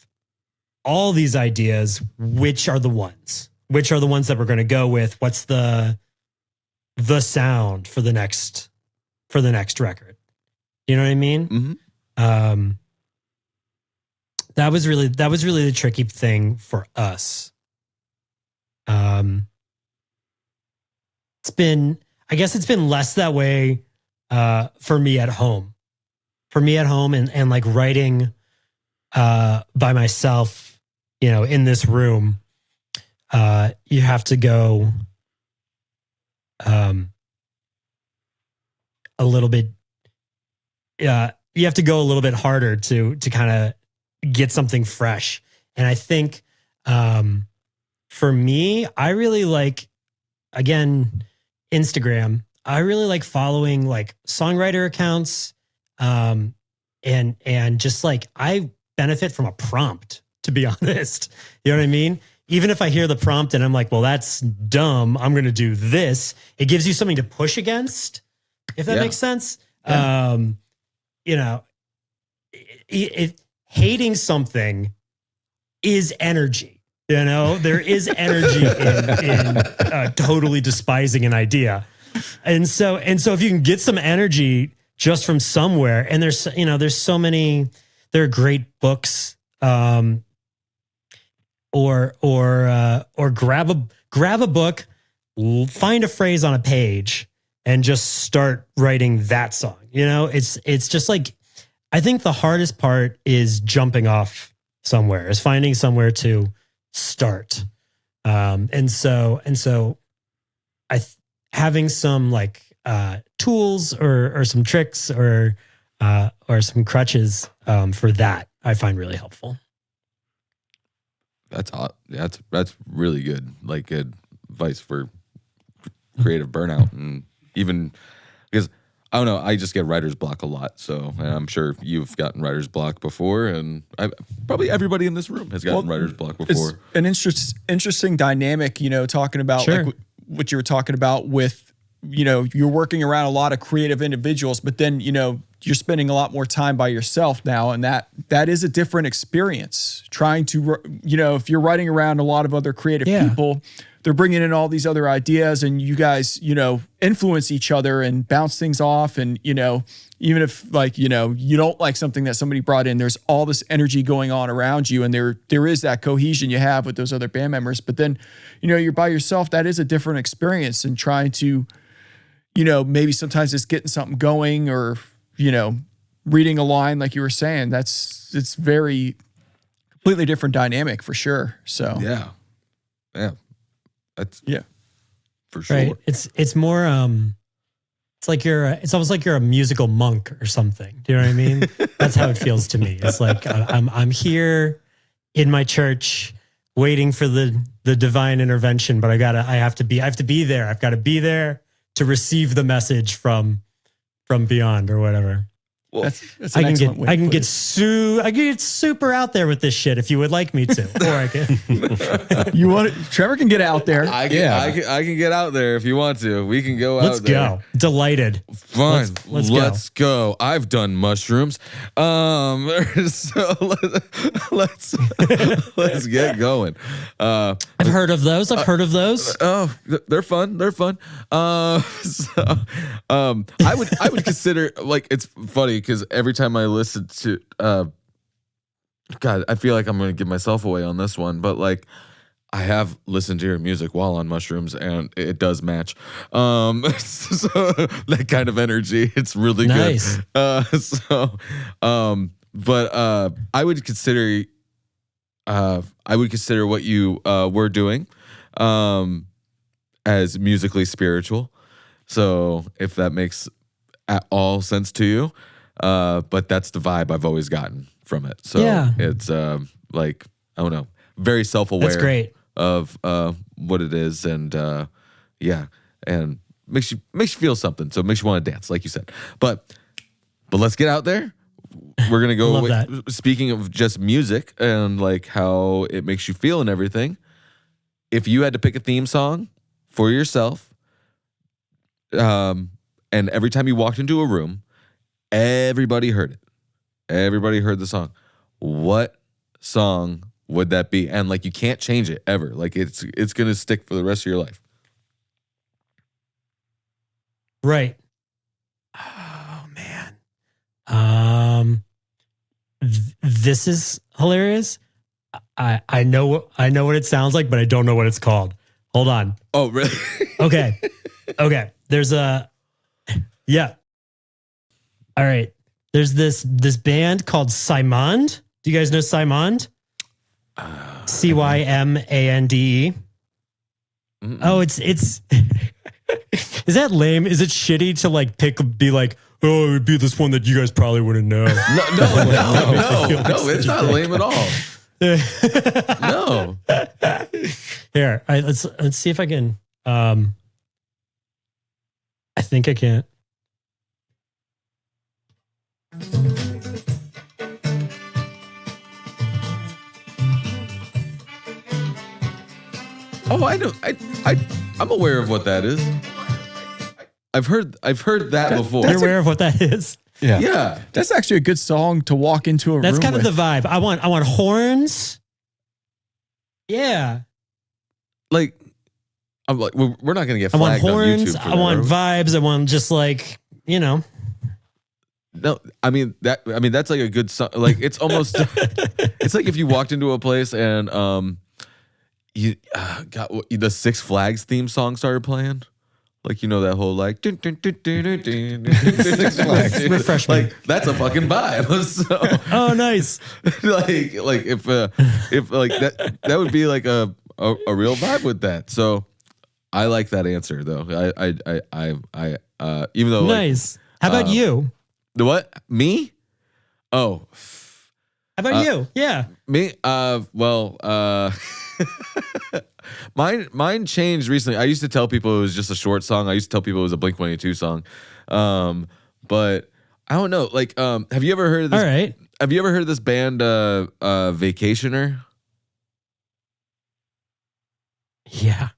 all these ideas. Which are the ones that we're going to go with? What's the sound for the next record? You know what I mean? Mm-hmm. That was really the tricky thing for us. I guess it's been less that way for me at home. And like writing by myself, in this room, you have to go a little bit. You have to go a little bit harder to kind of get something fresh. And I think for me, I really like, again, Instagram. I really like following like songwriter accounts, and just like I benefit from a prompt, to be honest. You know what I mean? Even if I hear the prompt and I'm like, well, that's dumb, I'm going to do this. It gives you something to push against, if that makes sense. Yeah. Hating something is energy. There is energy in totally despising an idea. And so if you can get some energy just from somewhere, and there's so many, there are great books, or grab a book, find a phrase on a page, and just start writing that song. It's just like, I think the hardest part is jumping off somewhere, is finding somewhere to start. And so having some like tools or some tricks or some crutches for that, I find really helpful. That's really good. Like good advice for creative burnout, and even because I don't know, I just get writer's block a lot. So, and I'm sure you've gotten writer's block before, and probably everybody in this room has gotten writer's block before. It's an interesting dynamic, talking about like what you were talking about with, you're working around a lot of creative individuals, but then, you're spending a lot more time by yourself now. And that is a different experience trying to, if you're writing around a lot of other creative people, they're bringing in all these other ideas, and you guys, influence each other and bounce things off. And, even if like, you don't like something that somebody brought in, there's all this energy going on around you. And there is that cohesion you have with those other band members. But then, you're by yourself. That is a different experience, and trying to, maybe sometimes it's getting something going, or, reading a line, like you were saying, it's very completely different dynamic for sure. So, yeah. That's for sure. Right. It's more it's almost like you're a musical monk or something. Do you know what I mean? That's how it feels to me. It's like I'm here in my church waiting for the divine intervention, but I have to be there. I've got to be there to receive the message from from beyond or whatever. Well, That's an excellent way to I can put get it. I can get super out there with this shit if you would like me to, or I can. You want it, Trevor can get out there. I can get out there if you want to. We can go Let's out there. go. Delighted. Fine. Let's go. I've done mushrooms. So let's get going. I've heard of those. Oh, they're fun. They're fun. I would consider, like, it's funny because every time I listen to God, I feel like I'm going to give myself away on this one, but like I have listened to your music while on mushrooms and it does match. So that kind of energy, it's really Nice. good. But I would consider what you were doing as musically spiritual. So if that makes at all sense to you, but that's the vibe I've always gotten from it. So Yeah. it's like, I don't know, very self-aware That's great. of what it is, and and makes you feel something. So it makes you want to dance, like you said. But let's get out there. We're gonna go. Love that. Speaking of just music and like how it makes you feel and everything, if you had to pick a theme song for yourself, and every time you walked into a room, everybody heard it. Everybody heard the song. What song would that be? And like, you can't change it ever. Like it's gonna stick for the rest of your life. Right. Oh man. This is hilarious. I know what it sounds like, but I don't know what it's called. Hold on. Oh, really? Okay. Okay. There's a yeah. All right. There's this band called Cymande. Do you guys know Cymande? Cymande. Oh, it's is that lame? Is it shitty to like be like, oh, it would be this one that you guys probably wouldn't know? No, it's not lame at all. No. Here, let's see if I can. I think I can't. Oh, I know. I'm aware of what that is. I've heard that before. You're aware of what that is? Yeah. Yeah. That's actually a good song to walk into a That's room kind of with. the vibe. I want horns. Yeah. Like, I'm like, we're not gonna get I want flagged on YouTube horns. for I that, want are we? vibes. I want just like, you know. No, I mean that's like a good song. Like it's almost it's like if you walked into a place and you got the Six Flags theme song started playing. Like, you know, that whole like Six Flags. Refresh me. Like that's a fucking vibe. So, Oh, nice. like if like that would be like a real vibe with that. So I like that answer though. I even though like, Nice. How about you? the what? Me? Oh, How about you? Yeah. me? Mine changed recently. I used to tell people it was just a short song. I used to tell people it was a Blink-182 song. But I don't know. Like, have you ever heard of this? All right. Have you ever heard of this band, Vacationer? Yeah.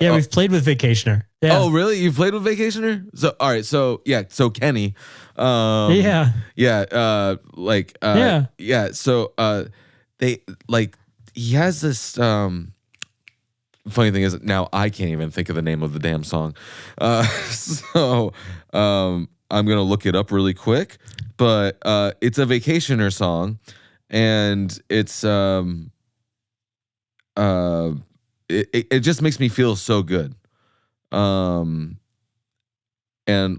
Yeah, we've played with Vacationer. Yeah. Oh, really? You played with Vacationer? So, all right. So, yeah. So Kenny. Yeah. Yeah. Yeah. So, they like he has this. Funny thing is, now I can't even think of the name of the damn song. So, I'm gonna look it up really quick. But it's a Vacationer song, and it's it just makes me feel so good. And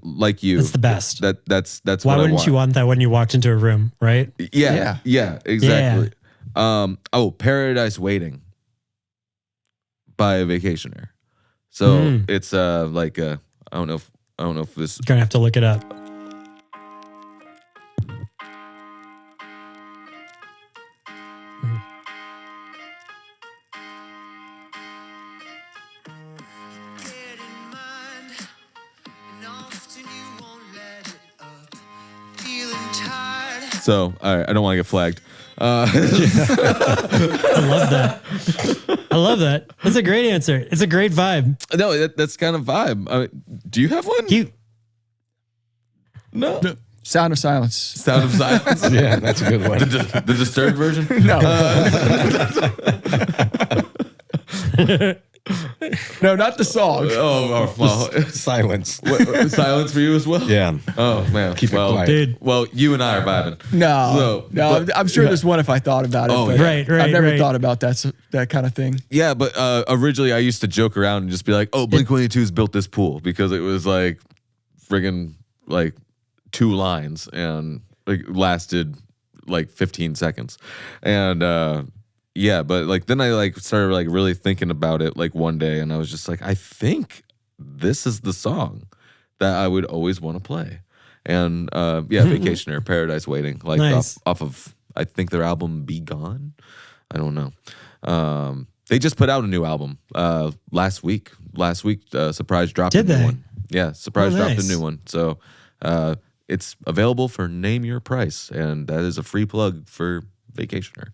like you, That's the best. That's Why what wouldn't you want that when you walked into a room, right? Yeah, exactly. Paradise Waiting by a Vacationer. So it's like I don't know if this. You're gonna have to look it up. Get in mind, and often you won't let it. So all right, I don't want to get flagged. I love that. I love that. That's a great answer. It's a great vibe. No, that's kind of vibe. Do you have one? No. Sound of Silence. Sound of Silence. Yeah, that's a good one. The Disturbed version. No. No, not the song. Oh, well, Silence. silence for you as well. Yeah. Oh man. Keep it quiet. Dude. Well, you and I are vibing. No, but- I'm sure there's one if I thought about it. Oh, but yeah. Right, I've never right. thought about that kind of thing. Yeah, but originally I used to joke around and just be like, "Oh, Blink-182's built this pool," because it was like friggin' like 2 lines and like lasted like 15 seconds, and yeah, but like then I like started like really thinking about it like one day, and I was just like, I think this is the song that I would always want to play, and yeah, Vacationer, Paradise Waiting, like Nice. off of I think their album Be Gone. I don't know. They just put out a new album last week. Surprise dropped Did a new they? one. Yeah, Surprise dropped a nice. new one. So it's available for Name Your Price, and that is a free plug for Vacationer.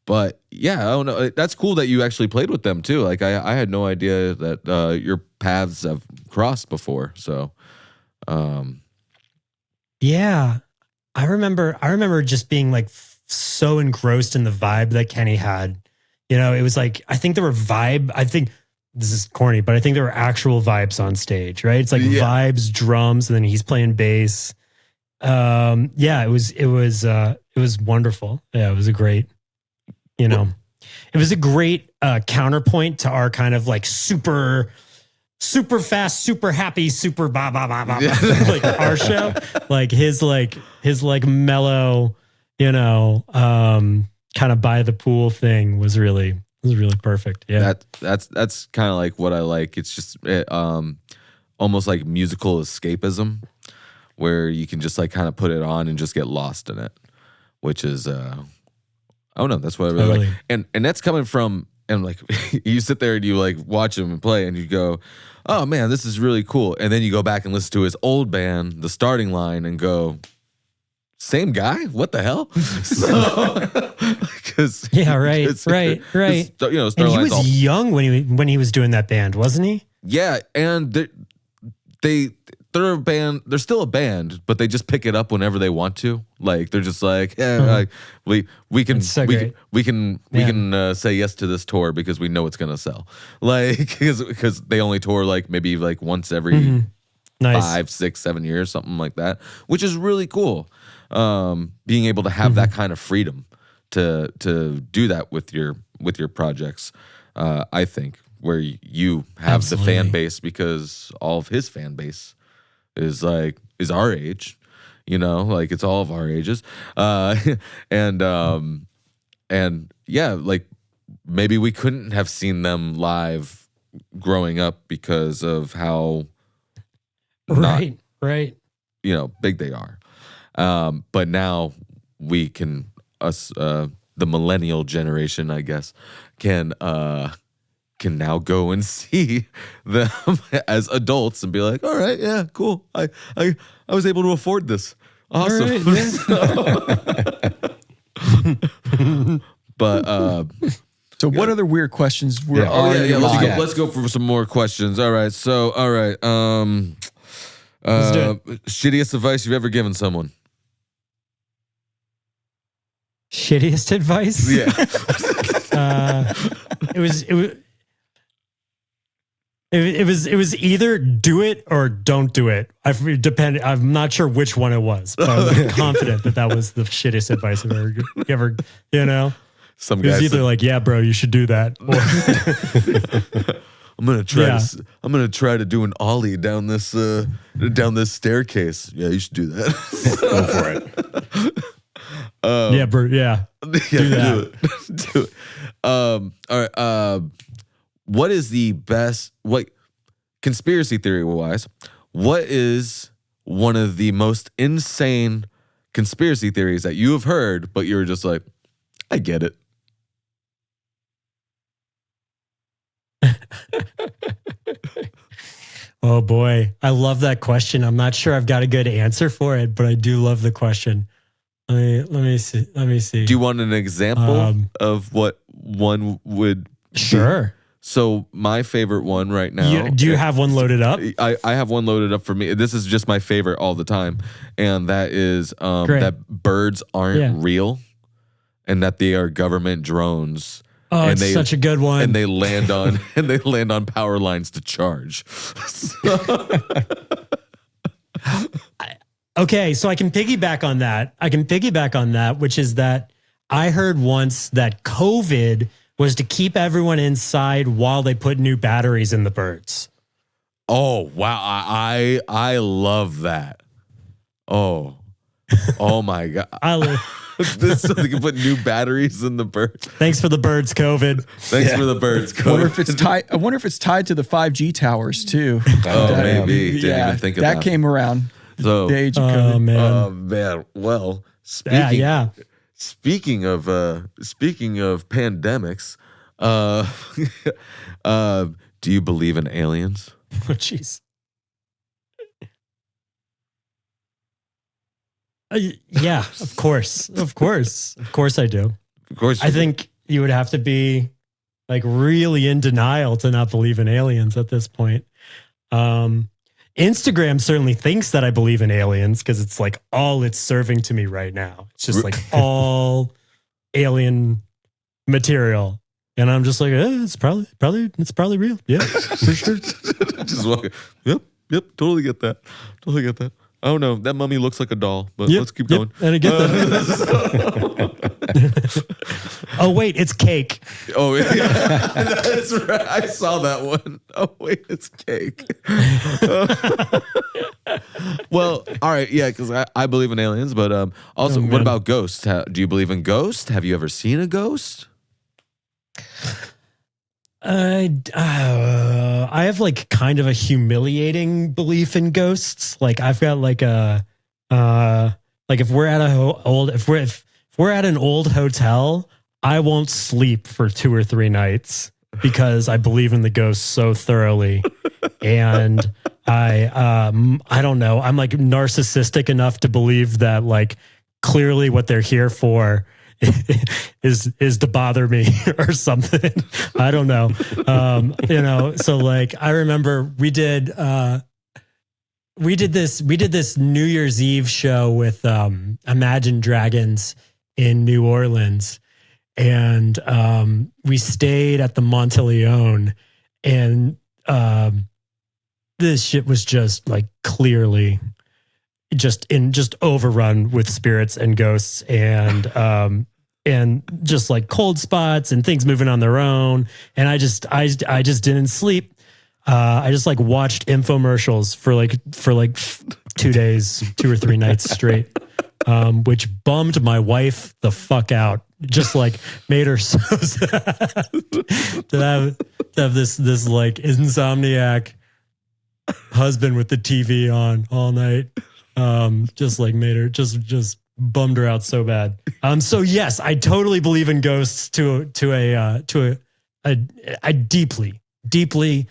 But yeah, I don't know. That's cool that you actually played with them too. Like I had no idea that your paths have crossed before. So Yeah. I remember just being like so engrossed in the vibe that Kenny had. You know, it was like, I think this is corny, but I think there were actual vibes on stage, right? It's like Yeah. vibes, drums, and then he's playing bass. Yeah, it was wonderful. Yeah, it was a great, it was a great counterpoint to our kind of like super fast, super happy, super ba ba ba ba, ba like our show. Like his mellow, kind of by the pool thing was really perfect. Yeah. that's kind of like what I like. It's just almost like musical escapism, where you can just like kind of put it on and just get lost in it, which is I don't know, that's what I really Totally. like. And that's coming from, and like you sit there and you like watch him and play and you go, oh man, this is really cool. And then you go back and listen to his old band, The Starting Line, and go, same guy? What the hell? So, because Yeah, right. because- Right. because, And he Starting Line's was all- young when he was doing that band, wasn't he? yeah, and they're a band. They're still a band, but they just pick it up whenever they want to. Like they're just like, like, we can That's so we great. can say yes to this tour because we know it's gonna sell. Like because they only tour like maybe like once every Nice. 5, 6, 7 years, something like that, which is really cool. Being able to have that kind of freedom to do that with your projects, I think, where you have the fan Absolutely. base, because all of his fan base is our age, like it's all of our ages, and yeah, like maybe we couldn't have seen them live growing up because of how not Right. big they are, but now we can, us the millennial generation, I guess, can now go and see them as adults and be like, all right, yeah, cool, I was able to afford this, awesome. All right, But So what other weird questions were Yeah. oh yeah, live? let's go for some more questions. All right, so Let's do shittiest advice you've ever given someone? Shittiest advice? Yeah. It was either do it or don't do it. I'm not sure which one it was, but I'm confident that was the shittiest advice I've ever. Some It was guys either like, yeah, bro, you should do that. Or, I'm gonna try Yeah. I'm gonna try to do an ollie down this staircase. Yeah, you should do that. Go for it. yeah, bro, yeah. Yeah, that. do it. All right. What is the best? What conspiracy theory wise? What is one of the most insane conspiracy theories that you have heard, but you're just like, I get it. Oh boy, I love that question. I'm not sure I've got a good answer for it, but I do love the question. Let me see. Let me see. Do you want an example Um, of what one would be? Sure. So my favorite one right now. Do you have one loaded up? I have one loaded up for me. This is just my favorite all the time, and that is Great. that birds aren't Yeah. real, and that they are government drones. Oh, and it's such a good one. And they land on power lines to charge. Okay, so I can piggyback on that. Which is that I heard once that COVID was to keep everyone inside while they put new batteries in the birds. Oh wow, I love that. Oh my god. This so they can put new batteries in the birds. Thanks for the birds, COVID. Thanks for the birds. I wonder if it's tied. I wonder if it's tied to the 5G towers too. Oh, maybe. Didn't even think of that. That came around. So, The age of Oh COVID. man. Well, speaking Yeah. speaking of pandemics, do you believe in aliens? Oh, jeez. Yeah, of course. Of course I do. Of course. I think you would have to be like really in denial to not believe in aliens at this point. Instagram certainly thinks that I believe in aliens because it's like all it's serving to me right now. It's just like all alien material. And I'm just like, it's probably real. Yeah, for sure. Just walking. Yep. Totally get that. Oh no, that mummy looks like a doll, but Yep, let's keep yep, going. and I get that. Oh wait, it's cake. Oh yeah, that's right. I saw that one. Oh wait, it's cake. Well, all right, yeah, because I believe in aliens, but also, Oh, what man. about ghosts? Do you believe in ghosts? Have you ever seen a ghost? I have like kind of a humiliating belief in ghosts. Like I've got like a like if we're at if we're at an old hotel, I won't sleep for 2 or 3 nights because I believe in the ghosts so thoroughly. And I don't know. I'm like narcissistic enough to believe that like clearly what they're here for is to bother me or something. I don't know. So like I remember we did this New Year's Eve show with Imagine Dragons in New Orleans, and we stayed at the Monteleone, and this shit was just like clearly just overrun with spirits and ghosts and just like cold spots and things moving on their own. And I just didn't sleep. I just like watched infomercials for like 2 days, 2 or 3 nights straight, which bummed my wife the fuck out. Just like made her so sad to have this like insomniac husband with the TV on all night. Just like made her just bummed her out so bad. So yes, I totally believe in ghosts to a deeply,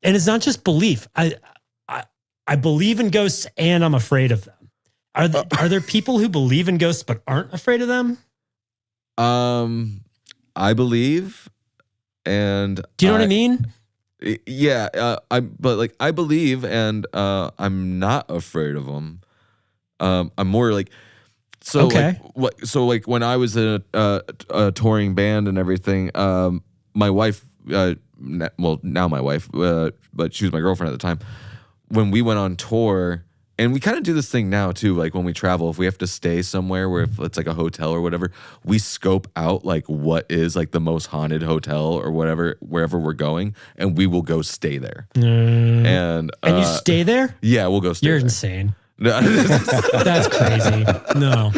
and it's not just belief. I believe in ghosts and I'm afraid of them. Are there people who believe in ghosts but aren't afraid of them? I believe, and Do you know what I mean? Yeah, I believe, and I'm not afraid of them. I'm more like, so Okay. like when I was in a touring band and everything, my wife, now my wife, but she was my girlfriend at the time. When we went on tour, and we kind of do this thing now too, like when we travel, if we have to stay somewhere where if it's like a hotel or whatever, we scope out like what is like the most haunted hotel or whatever, wherever we're going, and we will go stay there. And you stay there? Yeah, we'll go stay You're there. insane. No. That's crazy. No.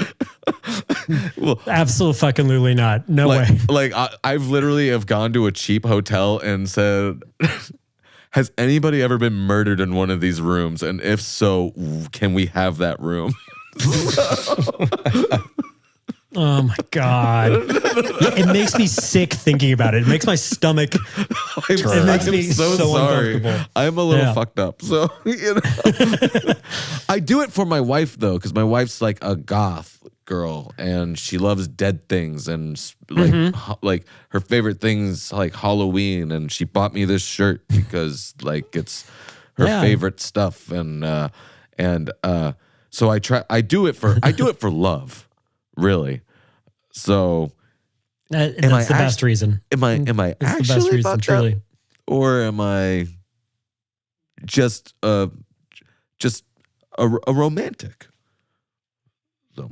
Well, Absolutely not. No way. like I've literally have gone to a cheap hotel and said, has anybody ever been murdered in one of these rooms? And if so, can we have that room? Oh my God. It makes me sick thinking about it. It makes my stomach. It makes me so uncomfortable. I'm a little Yeah. fucked up. So, I do it for my wife though, because my wife's like a goth girl and she loves dead things and like like her favorite things like Halloween, and she bought me this shirt because like it's her Yeah. favorite stuff, and so I do it for love, really. So That's I the best reason. am I It's the actually best reason, fucked truly. up, or am I just a romantic? So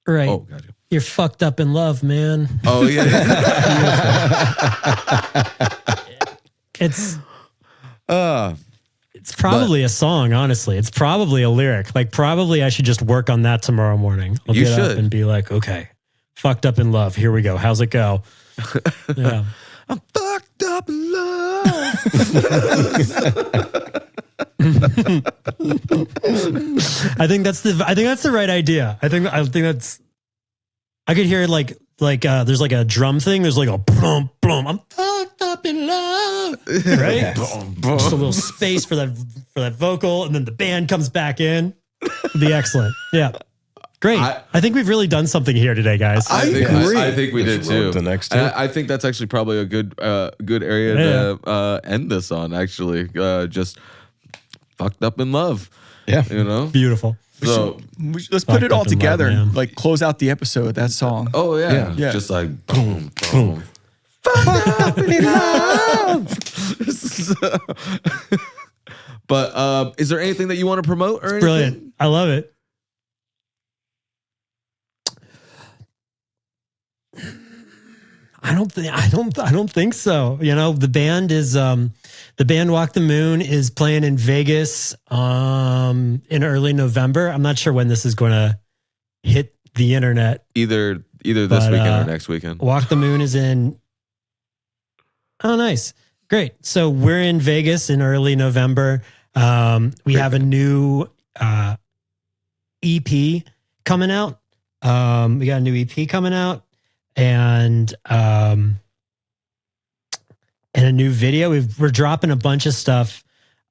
Right. oh, gotcha. You're fucked up in love, man. Oh yeah. It's uh, it's probably a song, honestly. It's probably a lyric. Like probably I should just work on that tomorrow morning. I'll You get up should. and be like, okay, fucked up in love. Here we go. How's it go? Yeah. I'm fucked up in love. I think that's the right idea. I think that's I could hear like there's like a drum thing. There's like a boom boom. I'm fucked up in love. Right? Just a little space for that vocal, and then the band comes back in. It'd be excellent. Yeah. Great. I think we've really done something here today, guys. I think we did Just wrote too. the next And tip. I think that's actually probably a good area to end this on. Actually, just fucked up in love. Yeah. You know. Beautiful. So Let's put it Fucked all up in love, together man. and like close out the episode with that song. oh yeah, Yeah. just like boom boom. But is there anything that you want to promote or anything? Brilliant. I love it. I don't think so. You know, the band Walk the Moon is playing in Vegas in early November. I'm not sure when this is going to hit the internet. Either this But, weekend or next weekend. Walk the Moon is in. Oh, nice. Great. So we're in Vegas in early November. We have a new EP coming out. We got a new EP coming out and a new video. We're dropping a bunch of stuff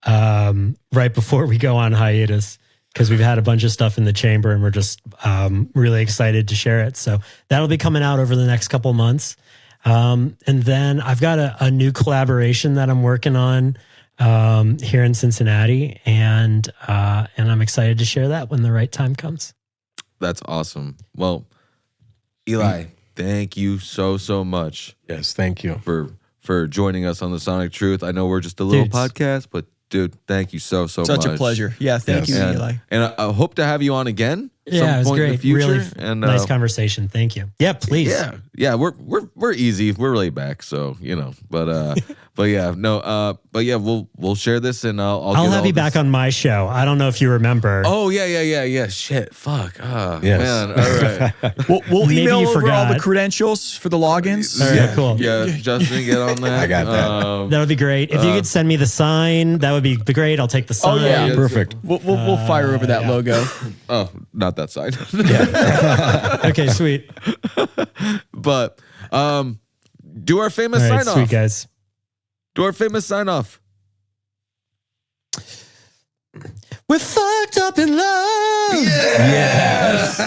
right before we go on hiatus because we've had a bunch of stuff in the chamber and we're just really excited to share it. So that'll be coming out over the next couple months. And then I've got a new collaboration that I'm working on here in Cincinnati, and I'm excited to share that when the right time comes. That's awesome. Well, Eli, thank you so much Yes, thank you. for joining us on the Sonic Truth. I know we're just a little Dudes. podcast, but dude, thank you so much. Such a pleasure. Yeah, thank Yes. you, And, Eli. and I hope to have you on again. Yeah, some it was point great. in the future. Really and nice conversation. Thank you. Yeah, please. yeah, we're easy. We're laid back, so you know. But yeah, no. But yeah, we'll share this, and I'll get I'll have all you back this- on my show. I don't know if you remember. Oh yeah. Shit, fuck. Ah, Yes. man. All right. We'll Maybe email you over all the forgot. credentials for the logins. All right, yeah, cool. Yeah, Justin, get on that. I got that. That would be great. If you could send me the sign, that would be great. I'll take the sign. yeah. Perfect. We'll fire over that logo. Oh, not that side. Okay, sweet. But do our famous All right, sign sweet off. guys. Do our famous sign off. We're fucked up in love. Yes.